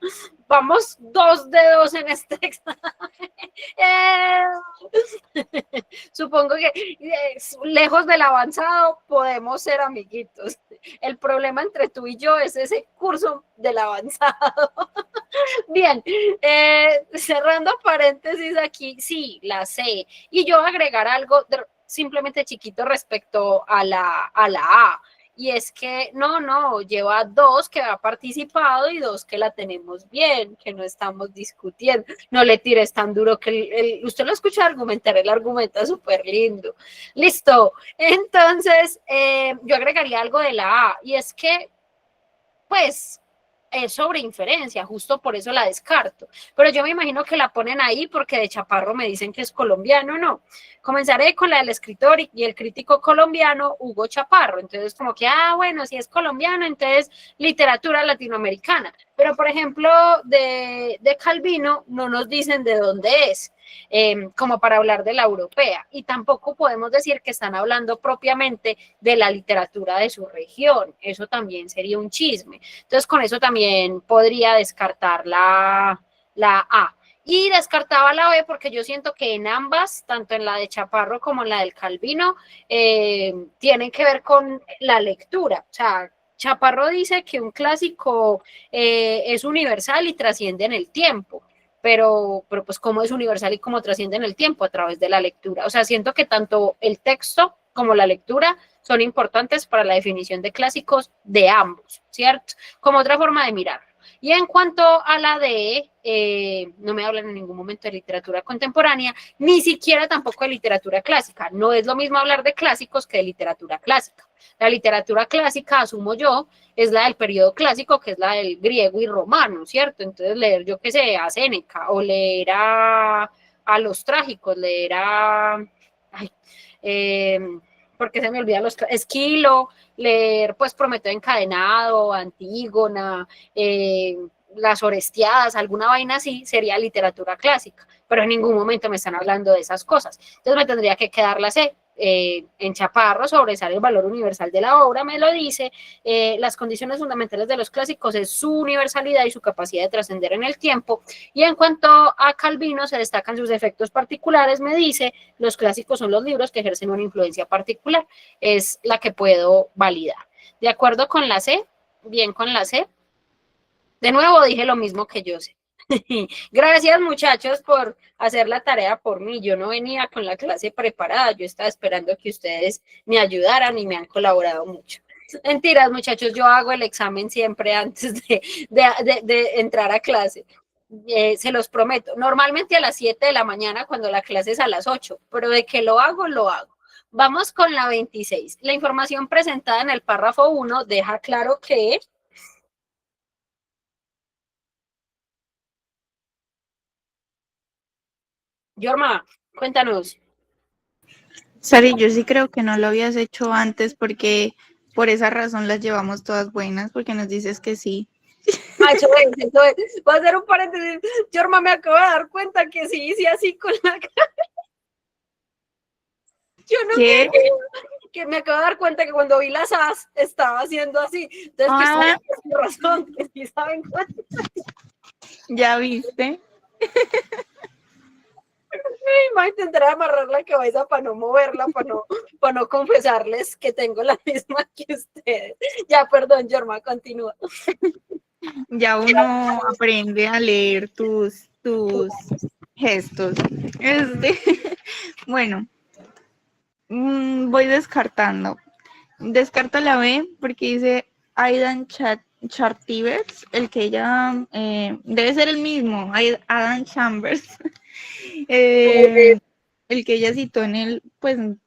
Vamos 2 de 2 en este examen. Supongo que lejos del avanzado podemos ser amiguitos. El problema entre tú y yo es ese curso del avanzado. Bien, cerrando paréntesis aquí, sí, la sé. Y yo agregar algo simplemente chiquito respecto a la A. Y es que no, lleva 2 que ha participado y 2 que la tenemos bien, que no estamos discutiendo. No le tires tan duro que usted lo escucha argumentar, él argumenta súper lindo. Listo. Entonces, yo agregaría algo de la A, y es que, pues, es sobre inferencia, justo por eso la descarto. Pero yo me imagino que la ponen ahí porque de Chaparro me dicen que es colombiano, ¿no? Comenzaré con la del escritor y el crítico colombiano Hugo Chaparro. Entonces, como que, bueno, si es colombiano, entonces literatura latinoamericana. Pero, por ejemplo, de Calvino no nos dicen de dónde es. Como para hablar de la europea, y tampoco podemos decir que están hablando propiamente de la literatura de su región, eso también sería un chisme. Entonces con eso también podría descartar la A. Y descartaba la B porque yo siento que en ambas, tanto en la de Chaparro como en la del Calvino, tienen que ver con la lectura. O sea, Chaparro dice que un clásico es universal y trasciende en el tiempo. Pero pues cómo es universal y cómo trasciende en el tiempo a través de la lectura. O sea, siento que tanto el texto como la lectura son importantes para la definición de clásicos de ambos, ¿cierto? Como otra forma de mirar. Y en cuanto a la de, no me hablan en ningún momento de literatura contemporánea, ni siquiera tampoco de literatura clásica. No es lo mismo hablar de clásicos que de literatura clásica. La literatura clásica, asumo yo, es la del periodo clásico, que es la del griego y romano, ¿cierto? Entonces leer, yo qué sé, a Séneca, o leer a los trágicos, leer porque se me olvidan los Esquilo, leer pues Prometeo encadenado, Antígona, las Orestiadas, alguna vaina así, sería literatura clásica, pero en ningún momento me están hablando de esas cosas. Entonces me tendría que quedar la C. En Chaparro sobresale el valor universal de la obra, me lo dice. Las condiciones fundamentales de los clásicos es su universalidad y su capacidad de trascender en el tiempo. Y en cuanto a Calvino, se destacan sus efectos particulares, me dice, los clásicos son los libros que ejercen una influencia particular. Es la que puedo validar. De acuerdo con la C, bien con la C. De nuevo dije lo mismo que yo sé. Gracias, muchachos, por hacer la tarea por mí. Yo no venía con la clase preparada, yo estaba esperando que ustedes me ayudaran y me han colaborado mucho. Mentiras, muchachos, yo hago el examen siempre antes de entrar a clase. Se los prometo. Normalmente a las 7 de la mañana, cuando la clase es a las 8, pero de que lo hago, lo hago. Vamos con la 26. La información presentada en el párrafo 1 deja claro que... Yorma, cuéntanos. Sari, yo sí creo que no lo habías hecho antes porque por esa razón las llevamos todas buenas, porque nos dices que sí. Eso es. Voy a hacer un paréntesis. Yorma, me acabo de dar cuenta que sí hice así con la cara. Yo no ¿Qué? que me acabo de dar cuenta que cuando vi las as estaba haciendo así. Entonces, que razón, que sí saben cuánto. ¿Ya viste? Voy a intentar amarrar la cabeza para no moverla, para no confesarles que tengo la misma que ustedes. Ya, perdón, Yorma, continúa. Ya uno aprende a leer tus gestos. Bueno, voy descartando. Descarto la B porque dice Aidan Chartibers, el que ella debe ser el mismo, Adam Chambers. El que ella citó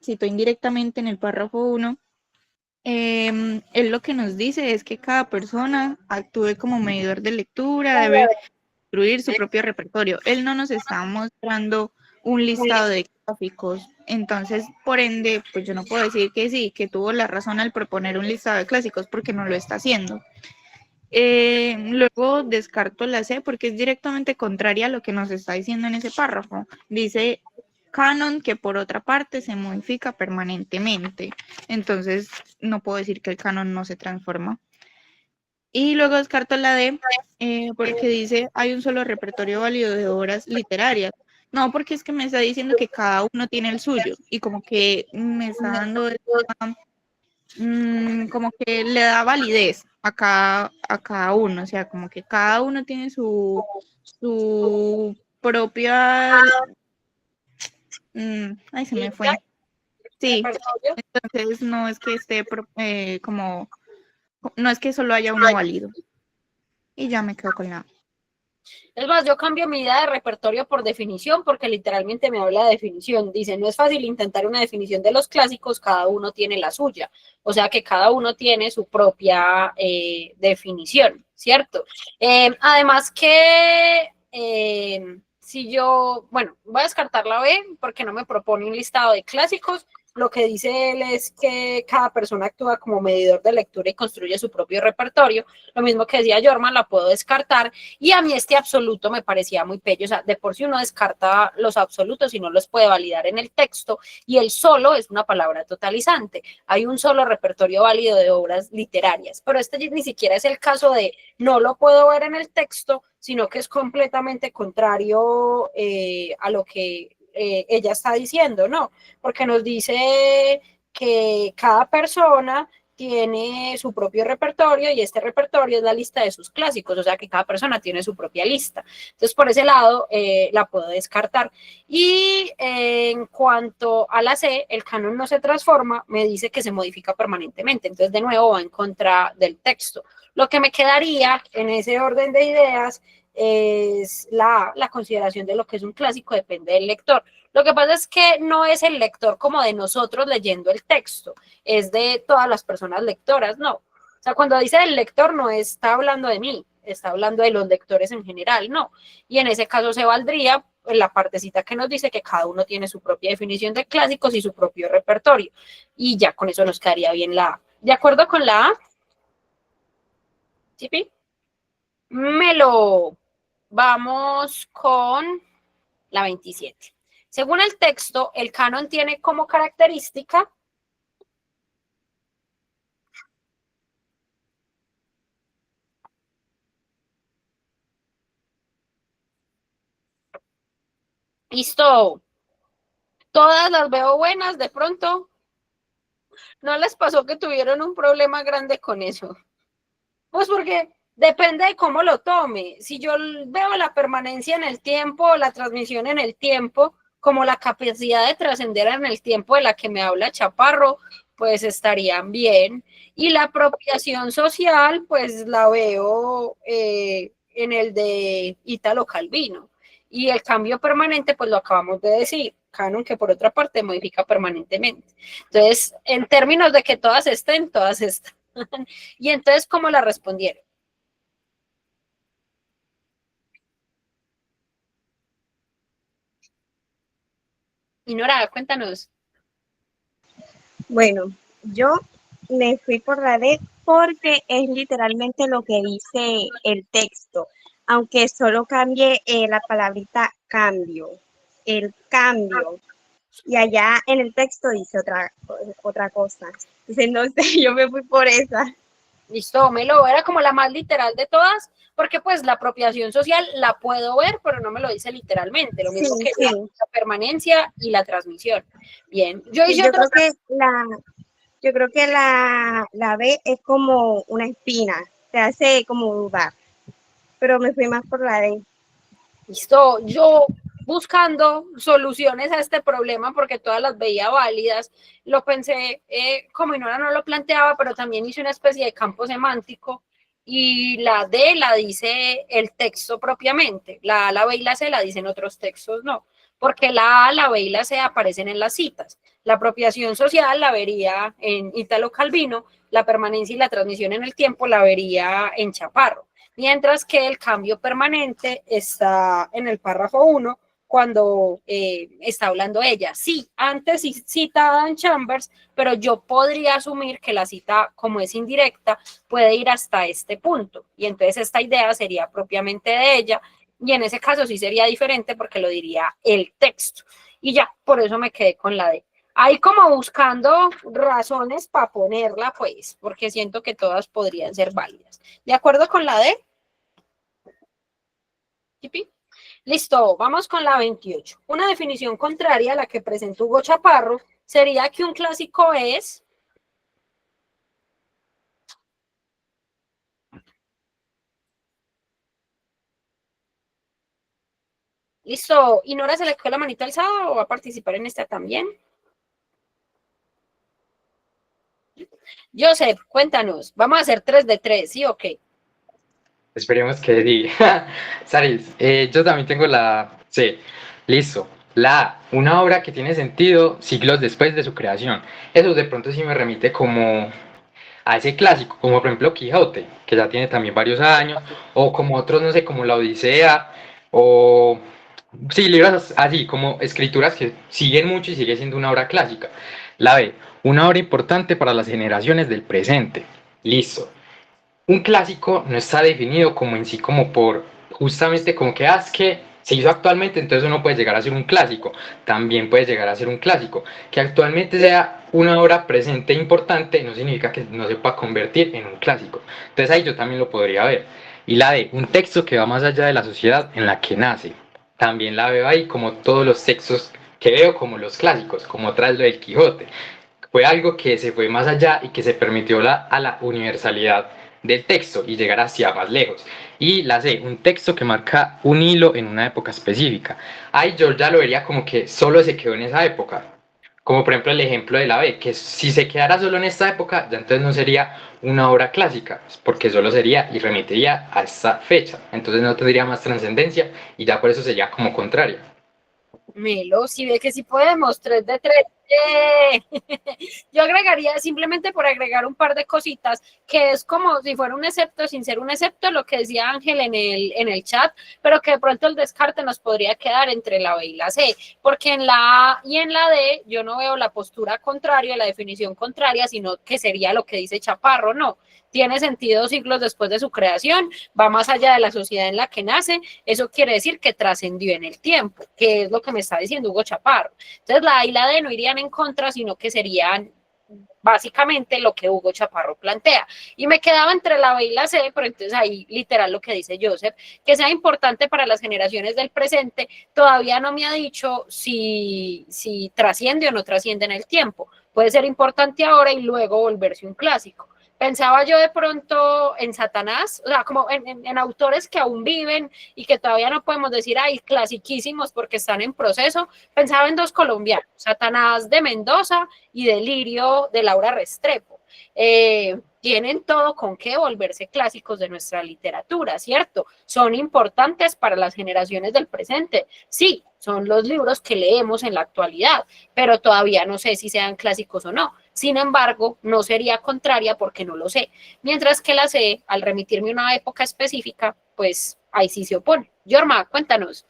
citó indirectamente en el párrafo 1, él lo que nos dice es que cada persona actúe como medidor de lectura, debe construir su propio repertorio. Él no nos está mostrando un listado de gráficos. Entonces, por ende, pues yo no puedo decir que sí, que tuvo la razón al proponer un listado de clásicos porque no lo está haciendo. Luego descarto la C porque es directamente contraria a lo que nos está diciendo en ese párrafo. Dice canon que por otra parte se modifica permanentemente. Entonces, no puedo decir que el canon no se transforma. Y luego descarto la D porque dice hay un solo repertorio válido de obras literarias. No, porque es que me está diciendo que cada uno tiene el suyo y como que me está dando como que le da validez a cada uno, o sea, como que cada uno tiene su propia... ay, se me fue. Sí, entonces no es que esté como... No es que solo haya uno válido. Y ya me quedo con la... Es más, yo cambio mi idea de repertorio por definición porque literalmente me habla de definición. Dice, no es fácil intentar una definición de los clásicos, cada uno tiene la suya. O sea que cada uno tiene su propia definición, ¿cierto? Además que si yo, bueno, voy a descartar la B porque no me propone un listado de clásicos. Lo que dice él es que cada persona actúa como medidor de lectura y construye su propio repertorio. Lo mismo que decía Jorman, la puedo descartar. Y a mí este absoluto me parecía muy pello. O sea, de por sí uno descarta los absolutos y no los puede validar en el texto. Y el solo es una palabra totalizante. Hay un solo repertorio válido de obras literarias. Pero este ni siquiera es el caso de no lo puedo ver en el texto, sino que es completamente contrario a lo que ella está diciendo, ¿no? Porque nos dice que cada persona tiene su propio repertorio y este repertorio es la lista de sus clásicos, o sea que cada persona tiene su propia lista. Entonces, por ese lado, la puedo descartar. Y en cuanto a la C, el canon no se transforma, me dice que se modifica permanentemente. Entonces, de nuevo, va en contra del texto. Lo que me quedaría en ese orden de ideas es la consideración de lo que es un clásico, depende del lector. Lo que pasa es que no es el lector como de nosotros leyendo el texto, es de todas las personas lectoras, no. O sea, cuando dice el lector no está hablando de mí, está hablando de los lectores en general, no. Y en ese caso se valdría la partecita que nos dice que cada uno tiene su propia definición de clásicos y su propio repertorio. Y ya con eso nos quedaría bien la A. ¿De acuerdo con la A? ¿Sí? Melo. Vamos con la 27. Según el texto, el canon tiene como característica listo. Todas las veo buenas, de pronto. ¿No les pasó que tuvieron un problema grande con eso? Pues porque depende de cómo lo tome. Si yo veo la permanencia en el tiempo, la transmisión en el tiempo, como la capacidad de trascender en el tiempo de la que me habla Chaparro, pues estarían bien. Y la apropiación social, pues la veo en el de Italo Calvino. Y el cambio permanente, pues lo acabamos de decir, canon que por otra parte modifica permanentemente. Entonces, en términos de que todas estén, todas están. Y entonces, ¿cómo la respondieron? Y Nora, cuéntanos. Bueno, yo me fui por la D porque es literalmente lo que dice el texto, aunque solo cambie la palabrita cambio, el cambio. Y allá en el texto dice otra cosa. Entonces, no sé, yo me fui por esa. Listo, Melo, era como la más literal de todas, porque pues la apropiación social la puedo ver, pero no me lo dice literalmente, lo mismo Sí, que sí. la permanencia y la transmisión. Bien, yo Sí, hice yo otro... creo que la B es como una espina, te hace como dudar, pero me fui más por la D. Listo, yo buscando soluciones a este problema porque todas las veía válidas, lo pensé como Inora no lo planteaba, pero también hice una especie de campo semántico y la D la dice el texto propiamente, la A, la B y la C la dicen otros textos, no, porque la A, la B y la C aparecen en las citas. La apropiación social la vería en Italo Calvino, la permanencia y la transmisión en el tiempo la vería en Chaparro. Mientras que el cambio permanente está en el párrafo 1, cuando está hablando ella. Sí, antes sí cita a Dan Chambers, pero yo podría asumir que la cita, como es indirecta, puede ir hasta este punto. Y entonces esta idea sería propiamente de ella, y en ese caso sí sería diferente porque lo diría el texto. Y ya, por eso me quedé con la D. Ahí como buscando razones para ponerla, pues, porque siento que todas podrían ser válidas. ¿De acuerdo con la D? ¿Tipi? Listo, vamos con la 28. Una definición contraria a la que presentó Hugo Chaparro sería que un clásico es... Listo, ¿y Nora se le quedó la manita alzada o va a participar en esta también? Joseph, cuéntanos, vamos a hacer 3 de 3, ¿sí o qué? Esperemos que diga. Saris, yo también tengo la C. Listo. La A, una obra que tiene sentido siglos después de su creación. Eso de pronto sí me remite como a ese clásico, como por ejemplo Quijote, que ya tiene también varios años, o como otros, no sé, como La Odisea, o sí, libros así, como escrituras que siguen mucho y sigue siendo una obra clásica. La B, una obra importante para las generaciones del presente. Listo. Un clásico no está definido como en sí, como por justamente como que es que se hizo actualmente, entonces uno puede llegar a ser un clásico. También puede llegar a ser un clásico. Que actualmente sea una obra presente e importante no significa que no se pueda convertir en un clásico. Entonces ahí yo también lo podría ver. Y la de un texto que va más allá de la sociedad en la que nace. También la veo ahí como todos los textos que veo como los clásicos, como tras lo del Quijote. Fue algo que se fue más allá y que se permitió a la universalidad del texto y llegar hacia más lejos. Y la C, un texto que marca un hilo en una época específica. Ahí yo ya lo vería como que solo se quedó en esa época. Como por ejemplo el ejemplo de la B, que si se quedara solo en esta época, ya entonces no sería una obra clásica, porque solo sería y remitiría a esta fecha. Entonces no tendría más trascendencia y ya por eso sería como contraria. Melo, si ve que sí podemos, 3 de 3. Yo agregaría, simplemente por agregar un par de cositas, que es como si fuera un excepto sin ser un excepto, lo que decía Ángel en el chat, pero que de pronto el descarte nos podría quedar entre la B y la C, porque en la A y en la D yo no veo la postura contraria, la definición contraria, sino que sería lo que dice Chaparro, no. Tiene sentido siglos después de su creación, va más allá de la sociedad en la que nace, eso quiere decir que trascendió en el tiempo, que es lo que me está diciendo Hugo Chaparro. Entonces la A y la D no irían en contra, sino que serían básicamente lo que Hugo Chaparro plantea. Y me quedaba entre la B y la C, pero entonces ahí literal lo que dice Joseph, que sea importante para las generaciones del presente, todavía no me ha dicho si trasciende o no trasciende en el tiempo. Puede ser importante ahora y luego volverse un clásico. Pensaba yo de pronto en Satanás, o sea, como en autores que aún viven y que todavía no podemos decir, ay, clasiquísimos porque están en proceso. Pensaba en 2 colombianos, Satanás de Mendoza y Delirio de Laura Restrepo. Tienen todo con qué volverse clásicos de nuestra literatura, ¿cierto? Son importantes para las generaciones del presente. Sí, son los libros que leemos en la actualidad, pero todavía no sé si sean clásicos o no. Sin embargo, no sería contraria porque no lo sé. Mientras que la C, al remitirme a una época específica, pues ahí sí se opone. Yorma, cuéntanos.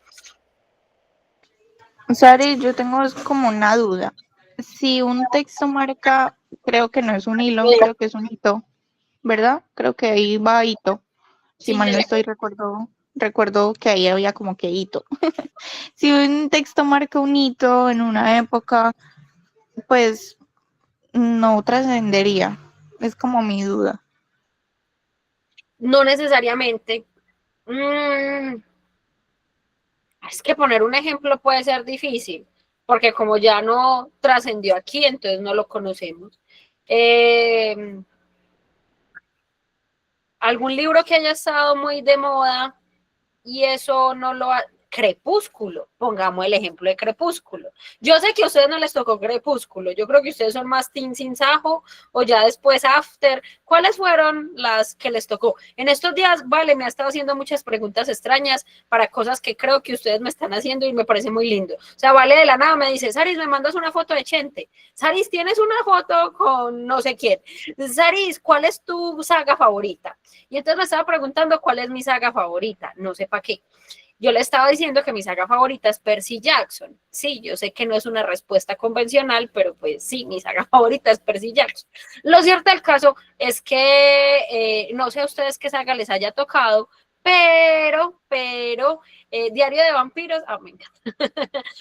Sari, yo tengo como una duda. Si un texto marca, creo que no es un hilo, creo que es un hito, ¿verdad? Creo que ahí va hito. Si Sí, mal no estoy, recuerdo que ahí había como que hito. Si un texto marca un hito en una época, pues no trascendería. Es como mi duda. no necesariamente. Es que poner un ejemplo puede ser difícil, porque como ya no trascendió aquí, entonces no lo conocemos. Algún libro que haya estado muy de moda y eso no lo ha... Crepúsculo, pongamos el ejemplo de Crepúsculo. Yo sé que a ustedes no les tocó Crepúsculo, yo creo que ustedes son más Teen Sin Sajo o ya después After. ¿Cuáles fueron las que les tocó? En estos días, Vale, me ha estado haciendo muchas preguntas extrañas para cosas que creo que ustedes me están haciendo y me parece muy lindo. O sea, Vale de la nada me dice, Saris, me mandas una foto de Chente. Saris, ¿tienes una foto con no sé quién? Saris, ¿cuál es tu saga favorita? Y entonces me estaba preguntando cuál es mi saga favorita, no sé para qué. Yo le estaba diciendo que mi saga favorita es Percy Jackson. Sí, yo sé que no es una respuesta convencional, pero pues sí, mi saga favorita es Percy Jackson. Lo cierto del caso es que no sé a ustedes qué saga les haya tocado, pero Diario de Vampiros, me encanta.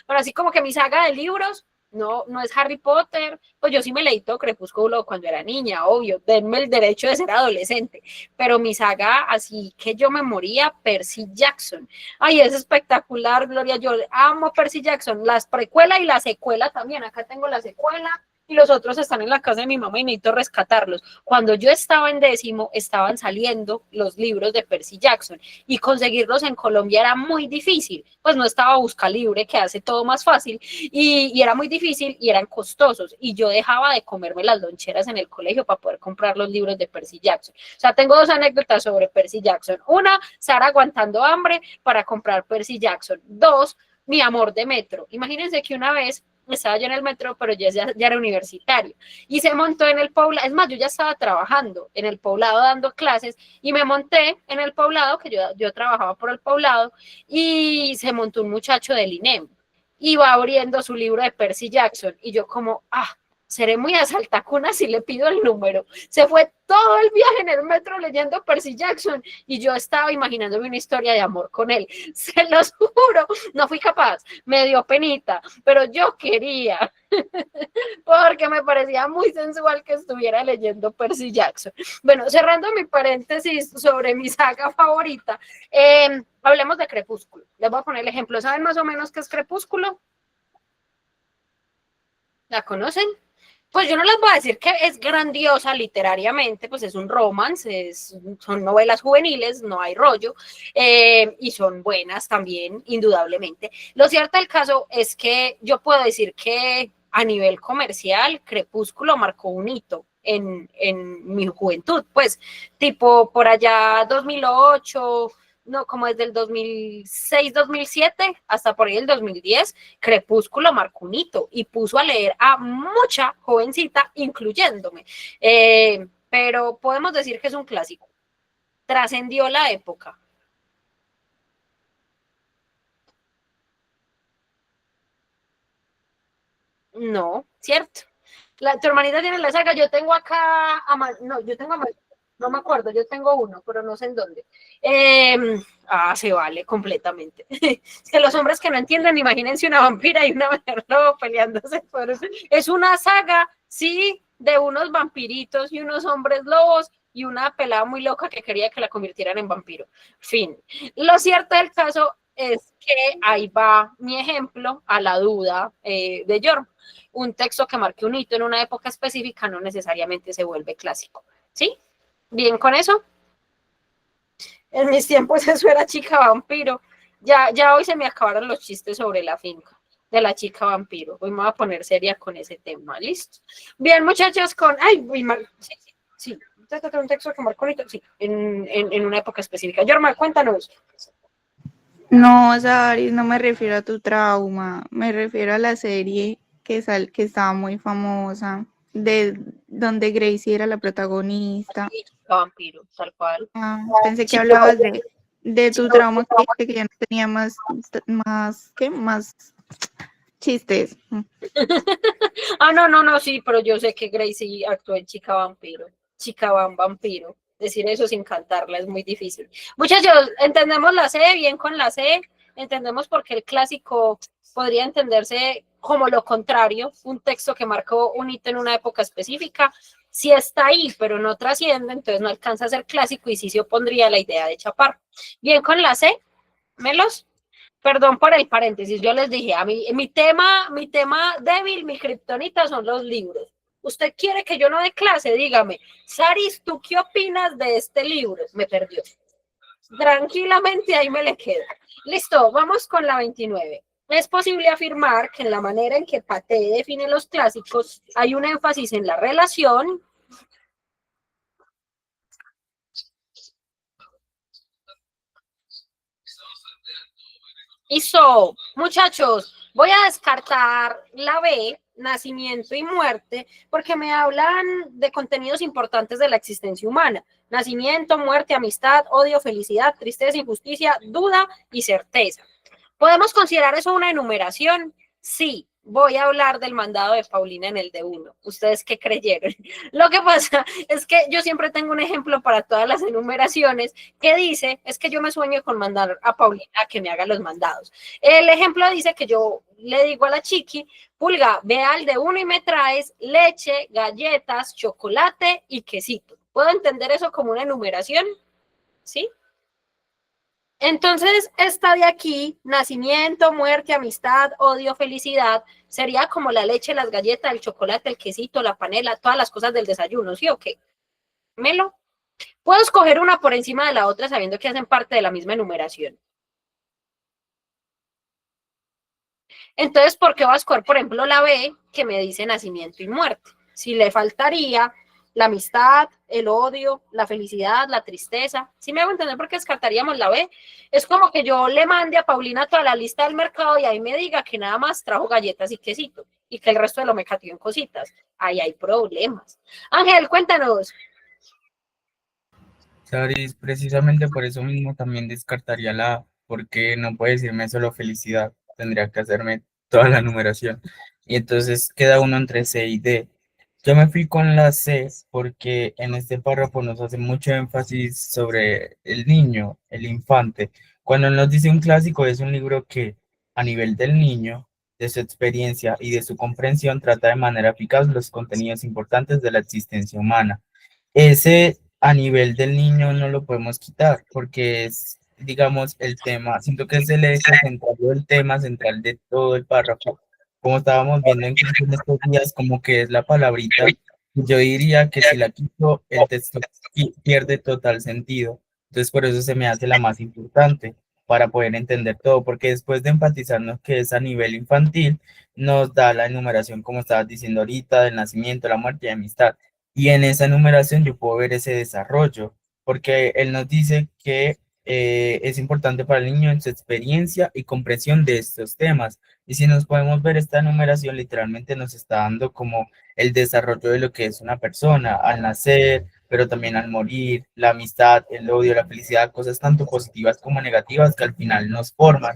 Pero así como que mi saga de libros, no es Harry Potter, pues yo sí me leí todo Crepúsculo cuando era niña, obvio, denme el derecho de ser adolescente, pero mi saga, así que yo me moría, Percy Jackson. Ay, es espectacular, Gloria, yo amo Percy Jackson, las precuela y la secuela también, acá tengo la secuela, y los otros están en la casa de mi mamá y necesito rescatarlos. Cuando yo estaba en 10º, estaban saliendo los libros de Percy Jackson y conseguirlos en Colombia era muy difícil, pues no estaba Buscalibre, que hace todo más fácil, y era muy difícil y eran costosos, y yo dejaba de comerme las loncheras en el colegio para poder comprar los libros de Percy Jackson. O sea, tengo 2 anécdotas sobre Percy Jackson. Una, Sara aguantando hambre para comprar Percy Jackson. 2, mi amor de metro. Imagínense que una vez estaba yo en el metro, pero ya era universitario, y se montó en el poblado, es más, yo ya estaba trabajando en el poblado dando clases, y me monté en el poblado, que yo trabajaba por el poblado, y se montó un muchacho del INEM, y va abriendo su libro de Percy Jackson, y yo como, seré muy asaltacuna si le pido el número. Se fue todo el viaje en el metro leyendo Percy Jackson y yo estaba imaginándome una historia de amor con él. Se los juro, no fui capaz, me dio penita, pero yo quería, porque me parecía muy sensual que estuviera leyendo Percy Jackson. Bueno, cerrando mi paréntesis sobre mi saga favorita, hablemos de Crepúsculo. Les voy a poner el ejemplo. ¿Saben más o menos qué es Crepúsculo? ¿La conocen? Pues yo no les voy a decir que es grandiosa literariamente, pues es un romance, son novelas juveniles, no hay rollo, y son buenas también, indudablemente. Lo cierto del caso es que yo puedo decir que a nivel comercial, Crepúsculo marcó un hito en mi juventud, pues tipo por allá 2008, no, como desde el 2006, 2007 hasta por ahí el 2010, Crepúsculo marcó un hito y puso a leer a mucha jovencita, incluyéndome. Pero podemos decir que es un clásico. Trascendió la época. No, ¿cierto? Tu hermanita tiene la saga, yo tengo acá, no, yo tengo, no me acuerdo, yo tengo uno, pero no sé en dónde. Se vale completamente. Que los hombres que no entienden, imagínense una vampira y una mujer lobo peleándose por eso. Es una saga, sí, de unos vampiritos y unos hombres lobos y una pelada muy loca que quería que la convirtieran en vampiro. Fin. Lo cierto del caso es que ahí va mi ejemplo a la duda de York. Un texto que marque un hito en una época específica no necesariamente se vuelve clásico. ¿Sí? ¿Bien con eso? En mis tiempos eso era chica vampiro. Ya hoy se me acabaron los chistes sobre la finca de la chica vampiro. Hoy me voy a poner seria con ese tema. ¿Listo? Bien, muchachos, sí. Un texto que marcó un hito, sí, en una época específica. Yorma, cuéntanos. No, Sari, no me refiero a tu trauma, me refiero a la serie que estaba muy famosa, de donde Gracie era la protagonista. Sí, vampiro, tal cual. Pensé que hablabas de tu trauma, que ya no tenía más chistes. No, sí, pero yo sé que Gracie actuó en Chica Vampiro, Vampiro. Decir eso sin cantarla es muy difícil. Muchachos, entendemos la C, bien con la C, entendemos por qué el clásico podría entenderse como lo contrario, un texto que marcó un hito en una época específica, sí está ahí, pero no trasciende, entonces no alcanza a ser clásico y sí se opondría a la idea de chapar. Bien con la C, Melos. Perdón por el paréntesis, yo les dije, a mí, mi tema débil, mi kriptonita son los libros. ¿Usted quiere que yo no dé clase? Dígame, Saris, ¿tú qué opinas de este libro? Me perdió. Tranquilamente ahí me le queda. Listo, vamos con la 29. Es posible afirmar que en la manera en que Paté define los clásicos hay un énfasis en la relación. Muchachos, Voy a descartar la B, nacimiento y muerte, porque me hablan de contenidos importantes de la existencia humana. Nacimiento, muerte, amistad, odio, felicidad, tristeza, injusticia, duda y certeza. ¿Podemos considerar eso una enumeración? Sí. Voy a hablar del mandado de Paulina en el D1. ¿Ustedes qué creyeron? Lo que pasa es que yo siempre tengo un ejemplo para todas las enumeraciones que dice, es que yo me sueño con mandar a Paulina a que me haga los mandados. El ejemplo dice que yo le digo a la chiqui, Pulga, ve al D1 y me traes leche, galletas, chocolate y quesito. ¿Puedo entender eso como una enumeración? ¿Sí? Entonces, esta de aquí, nacimiento, muerte, amistad, odio, felicidad, sería como la leche, las galletas, el chocolate, el quesito, la panela, todas las cosas del desayuno, ¿sí o qué? Melo. Puedo escoger una por encima de la otra sabiendo que hacen parte de la misma enumeración. Entonces, ¿por qué voy a escoger, por ejemplo, la B, que me dice nacimiento y muerte? Si le faltaría la amistad, el odio, la felicidad, la tristeza. ¿Sí me hago entender por qué descartaríamos la B? Es como que yo le mande a Paulina toda la lista del mercado y ahí me diga que nada más trajo galletas y quesito y que el resto de lo me catió en cositas. Ahí hay problemas. Ángel, cuéntanos. Saris, precisamente por eso mismo también descartaría la A, porque no puede decirme solo felicidad, tendría que hacerme toda la numeración. Y entonces queda uno entre C y D. Yo me fui con la C porque en este párrafo nos hace mucho énfasis sobre el niño, el infante. Cuando nos dice un clásico, es un libro que a nivel del niño, de su experiencia y de su comprensión, trata de manera eficaz los contenidos importantes de la existencia humana. Ese a nivel del niño no lo podemos quitar porque es, digamos, el tema, siento que es el eje central o el tema central de todo el párrafo. Como estábamos viendo en clase en estos días, como que es la palabrita, yo diría que si la quito, el texto pierde total sentido. Entonces, por eso se me hace la más importante para poder entender todo, porque después de enfatizarnos que es a nivel infantil, nos da la enumeración, como estabas diciendo ahorita, del nacimiento, la muerte y la amistad. Y en esa enumeración yo puedo ver ese desarrollo, porque él nos dice que es importante para el niño en su experiencia y comprensión de estos temas. Y si nos podemos ver esta enumeración, literalmente nos está dando como el desarrollo de lo que es una persona al nacer, pero también al morir, la amistad, el odio, la felicidad, cosas tanto positivas como negativas que al final nos forman.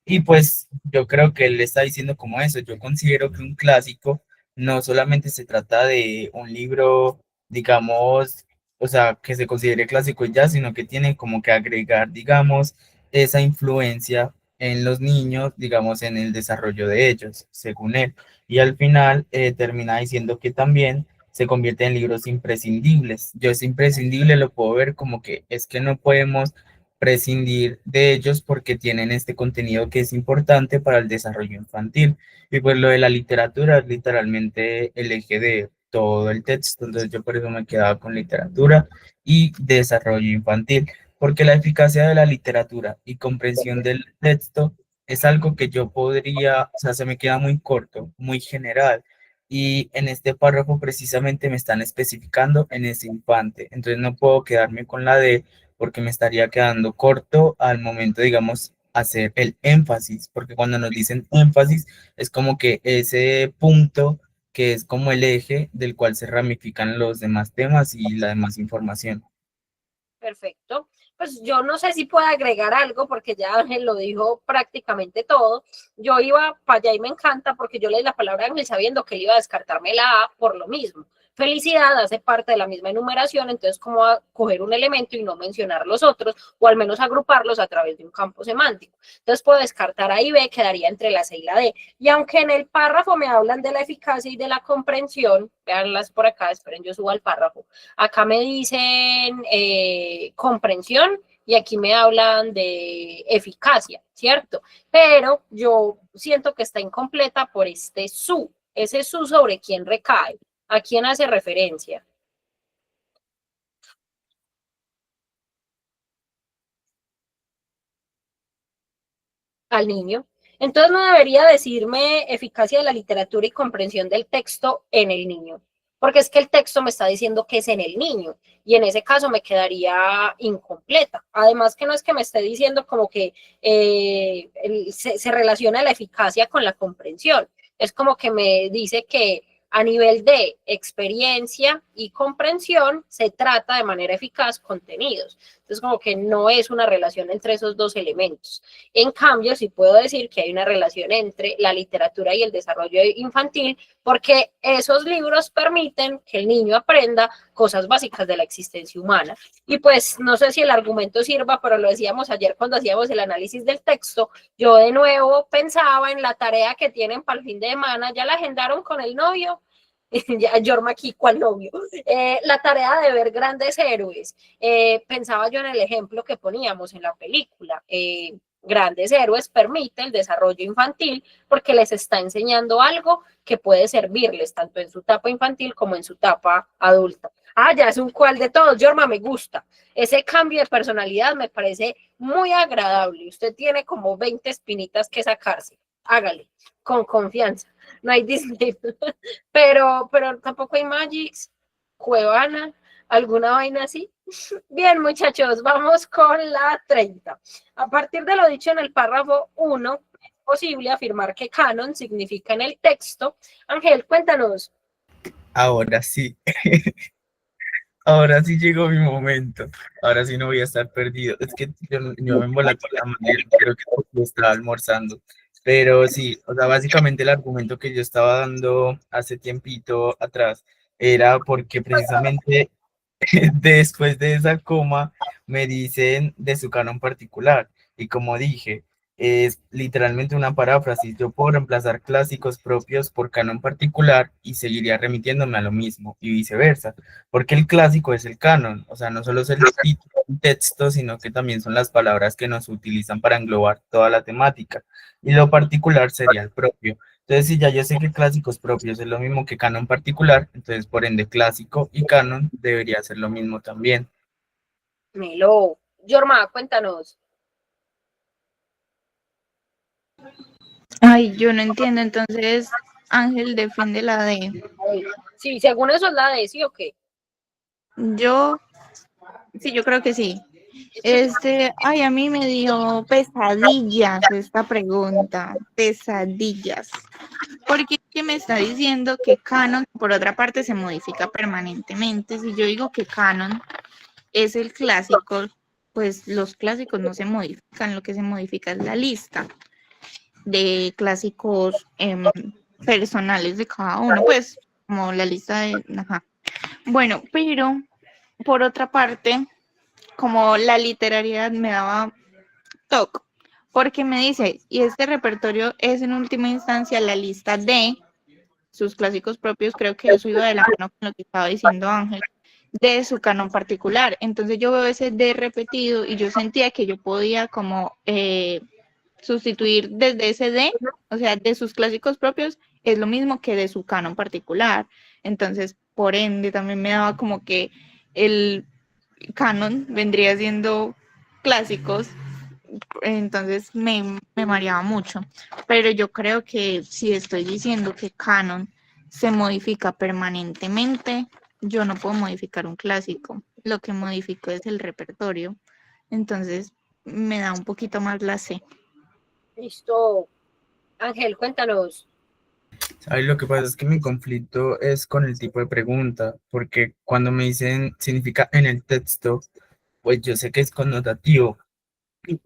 Y pues yo creo que él le está diciendo como eso. Yo considero que un clásico no solamente se trata de un libro, digamos, o sea, que se considere clásico y ya, sino que tiene como que agregar, digamos, esa influencia en los niños, digamos, en el desarrollo de ellos, según él. Y al final termina diciendo que también se convierte en libros imprescindibles. Yo es imprescindible, lo puedo ver como que es que no podemos prescindir de ellos porque tienen este contenido que es importante para el desarrollo infantil. Y pues lo de la literatura es literalmente el eje de todo el texto, entonces yo por eso me quedaba con literatura y desarrollo infantil, porque la eficacia de la literatura y comprensión del texto es algo que yo podría, o sea, se me queda muy corto, muy general, y en este párrafo precisamente me están especificando en ese infante, entonces no puedo quedarme con la D porque me estaría quedando corto al momento, digamos, hacer el énfasis, porque cuando nos dicen énfasis es como que ese punto que es como el eje del cual se ramifican los demás temas y la demás información. Perfecto. Pues yo no sé si puedo agregar algo porque ya Ángel lo dijo prácticamente todo. Yo iba para allá y me encanta porque yo leí la palabra Ángel sabiendo que él iba a descartarme la A por lo mismo. Felicidad hace parte de la misma enumeración, entonces cómo a coger un elemento y no mencionar los otros o al menos agruparlos a través de un campo semántico. Entonces puedo descartar A y B, quedaría entre la C y la D. Y aunque en el párrafo me hablan de la eficacia y de la comprensión, veanlas por acá, esperen, yo subo al párrafo. Acá me dicen comprensión y aquí me hablan de eficacia, ¿cierto? Pero yo siento que está incompleta por este su. Ese su sobre quién recae, a quién hace referencia. Al niño. Entonces no debería decirme eficacia de la literatura y comprensión del texto en el niño. porque es que el texto me está diciendo que es en el niño, y en ese caso me quedaría incompleta. Además que no es que me esté diciendo como que se relaciona la eficacia con la comprensión, es como que me dice que a nivel de experiencia y comprensión se trata de manera eficaz contenidos. Entonces, como que no es una relación entre esos dos elementos. En cambio, sí puedo decir que hay una relación entre la literatura y el desarrollo infantil, porque esos libros permiten que el niño aprenda cosas básicas de la existencia humana. Y pues no sé si el argumento sirva, pero lo decíamos ayer cuando hacíamos el análisis del texto, yo de nuevo pensaba en la tarea que tienen para el fin de semana, ya la agendaron con el novio, ya Jorma aquí, ¿cuál novio? La tarea de ver grandes héroes. Pensaba yo en el ejemplo que poníamos en la película. Grandes héroes permite el desarrollo infantil porque les está enseñando algo que puede servirles tanto en su etapa infantil como en su etapa adulta. Ah, ya es un cual de todos, Jorma, me gusta. Ese cambio de personalidad me parece muy agradable. Usted tiene como 20 espinitas que sacarse. Hágale, con confianza. No hay Disney, pero tampoco hay Magix, Cuevana, alguna vaina así. Bien, muchachos, vamos con la 30. A partir de lo dicho en el párrafo 1, es posible afirmar que canon significa en el texto. Ángel, cuéntanos. Ahora sí, ahora sí llegó mi momento. Ahora sí no voy a estar perdido. Es que yo me embola con la manera, creo que yo estaba almorzando. Pero sí, o sea, básicamente el argumento que yo estaba dando hace tiempito atrás era porque precisamente después de esa coma me dicen de su canon particular. Y como dije, es literalmente una paráfrasis. Yo puedo reemplazar clásicos propios por canon particular y seguiría remitiéndome a lo mismo y viceversa. Porque el clásico es el canon. O sea, no solo es el título del texto, sino que también son las palabras que nos utilizan para englobar toda la temática. Y lo particular sería el propio. Entonces, si ya yo sé que clásicos propios es lo mismo que canon particular, entonces por ende clásico y canon debería ser lo mismo también. Melo. Jorma, cuéntanos. Ay, yo no entiendo, entonces Ángel defiende la D. Sí, según eso es la de sí o qué. Yo, sí, yo creo que sí. Ay, a mí me dio pesadillas esta pregunta, pesadillas. Porque es que me está diciendo que canon, por otra parte, se modifica permanentemente. Si yo digo que canon es el clásico, pues los clásicos no se modifican, lo que se modifica es la lista de clásicos personales de cada uno, pues como la lista de... Ajá. Bueno, pero por otra parte, como la literariedad me daba toque, porque me dice, y este repertorio es en última instancia la lista de sus clásicos propios, creo que eso iba de la mano con lo que estaba diciendo Ángel, de su canon particular. Entonces yo veo ese de repetido y yo sentía que yo podía como sustituir desde ese de, o sea, de sus clásicos propios, es lo mismo que de su canon particular. Entonces, por ende, también me daba como que el canon vendría siendo clásicos, entonces me mareaba mucho. Pero yo creo que si estoy diciendo que canon se modifica permanentemente, yo no puedo modificar un clásico. Lo que modifico es el repertorio. Entonces, me da un poquito más la C. Listo. Ángel, cuéntanos. ¿Sabes? Lo que pasa es que mi conflicto es con el tipo de pregunta, porque cuando me dicen significa en el texto, pues yo sé que es connotativo,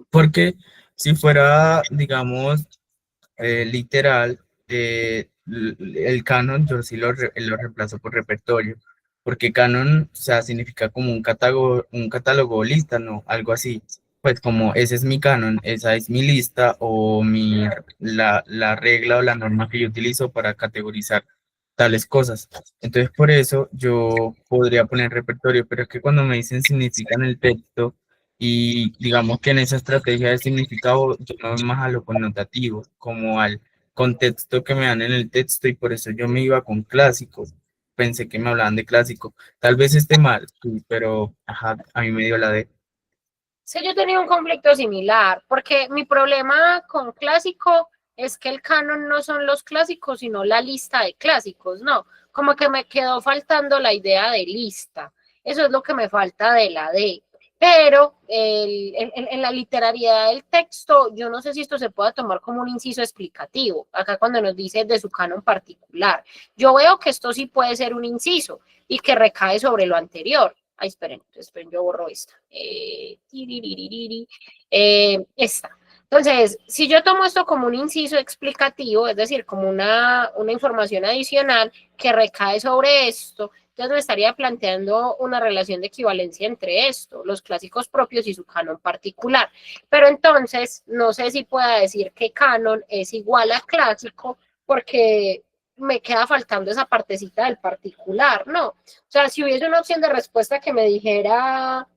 porque si fuera, digamos, literal, el canon yo sí lo reemplazo por repertorio, porque canon, o sea, significa como un catálogo o lista, ¿no? Algo así. Pues como ese es mi canon, esa es mi lista o la regla o la norma que yo utilizo para categorizar tales cosas. Entonces, por eso yo podría poner repertorio, pero es que cuando me dicen significa en el texto, y digamos que en esa estrategia de significado yo me voy más a lo connotativo, como al contexto que me dan en el texto, y por eso yo me iba con clásico. Pensé que me hablaban de clásico. Tal vez esté mal, sí, pero ajá, a mí me dio la de. Sí, yo tenía un conflicto similar, porque mi problema con clásico es que el canon no son los clásicos, sino la lista de clásicos, ¿no? como que me quedó faltando la idea de lista. Eso es lo que me falta de la D. Pero en la literariedad del texto, yo no sé si esto se pueda tomar como un inciso explicativo, acá cuando nos dice de su canon particular. Yo veo que esto sí puede ser un inciso y que recae sobre lo anterior. Ay, esperen, yo borro esta. Esta. Entonces, si yo tomo esto como un inciso explicativo, es decir, como una información adicional que recae sobre esto, entonces me estaría planteando una relación de equivalencia entre esto, los clásicos propios y su canon particular. Pero entonces, no sé si pueda decir que canon es igual a clásico, porque me queda faltando esa partecita del particular, ¿no? O sea, si hubiese una opción de respuesta que me dijera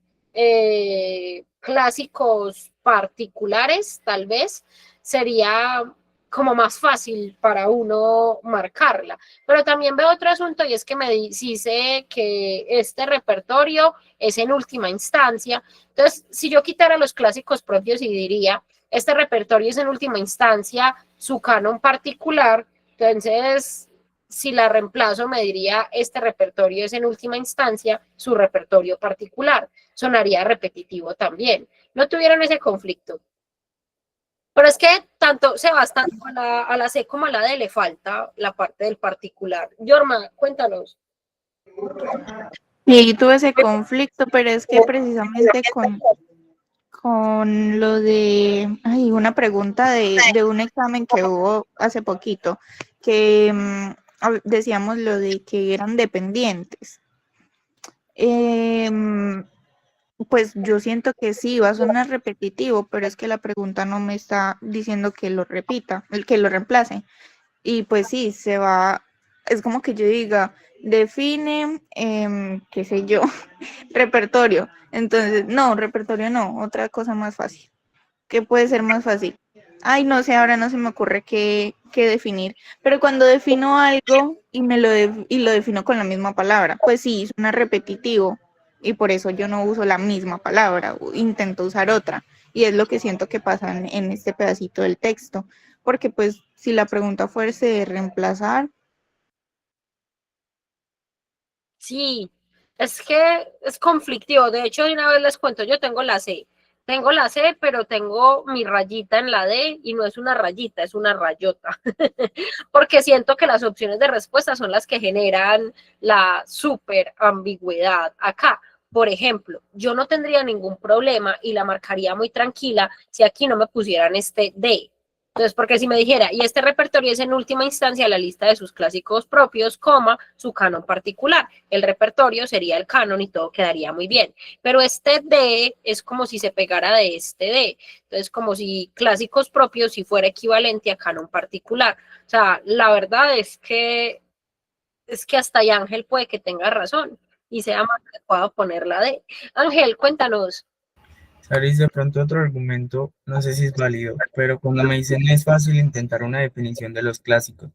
clásicos particulares, tal vez sería como más fácil para uno marcarla. Pero también veo otro asunto y es que me dice que este repertorio es en última instancia. Entonces, si yo quitara los clásicos propios y diría, este repertorio es en última instancia su canon particular, entonces, si la reemplazo, me diría, este repertorio es en última instancia su repertorio particular. Sonaría repetitivo también. No tuvieron ese conflicto. Pero es que tanto Sebastián a la C como a la D le falta la parte del particular. Yorma, cuéntanos. Y tuve ese conflicto, pero es que precisamente con lo de una pregunta de un examen que hubo hace poquito, que decíamos lo de que eran dependientes. Pues yo siento que sí, va a sonar repetitivo, pero es que la pregunta no me está diciendo que lo repita, que lo reemplace. Y pues sí, es como que yo diga, define, qué sé yo, repertorio. Entonces, no, repertorio no, otra cosa más fácil. ¿Qué puede ser más fácil? Ay, no sé, ahora no se me ocurre qué definir. Pero cuando defino algo y lo defino con la misma palabra, pues sí, suena repetitivo. Y por eso yo no uso la misma palabra, intento usar otra. Y es lo que siento que pasa en este pedacito del texto. Porque pues si la pregunta fuese de reemplazar. Sí, es que es conflictivo. De hecho, de una vez les cuento, yo tengo la C. Tengo la C, pero tengo mi rayita en la D y no es una rayita, es una rayota. Porque siento que las opciones de respuesta son las que generan la súper ambigüedad acá. Por ejemplo, yo no tendría ningún problema y la marcaría muy tranquila si aquí no me pusieran este D. Entonces, porque si me dijera, y este repertorio es en última instancia la lista de sus clásicos propios, coma, su canon particular. El repertorio sería el canon y todo quedaría muy bien. Pero este D es como si se pegara de este D. Entonces, como si clásicos propios si fuera equivalente a canon particular. O sea, la verdad es que hasta ahí Ángel puede que tenga razón y sea más adecuado poner la D. Ángel, cuéntanos. Saris, de pronto otro argumento, no sé si es válido, pero cuando me dicen es fácil intentar una definición de los clásicos,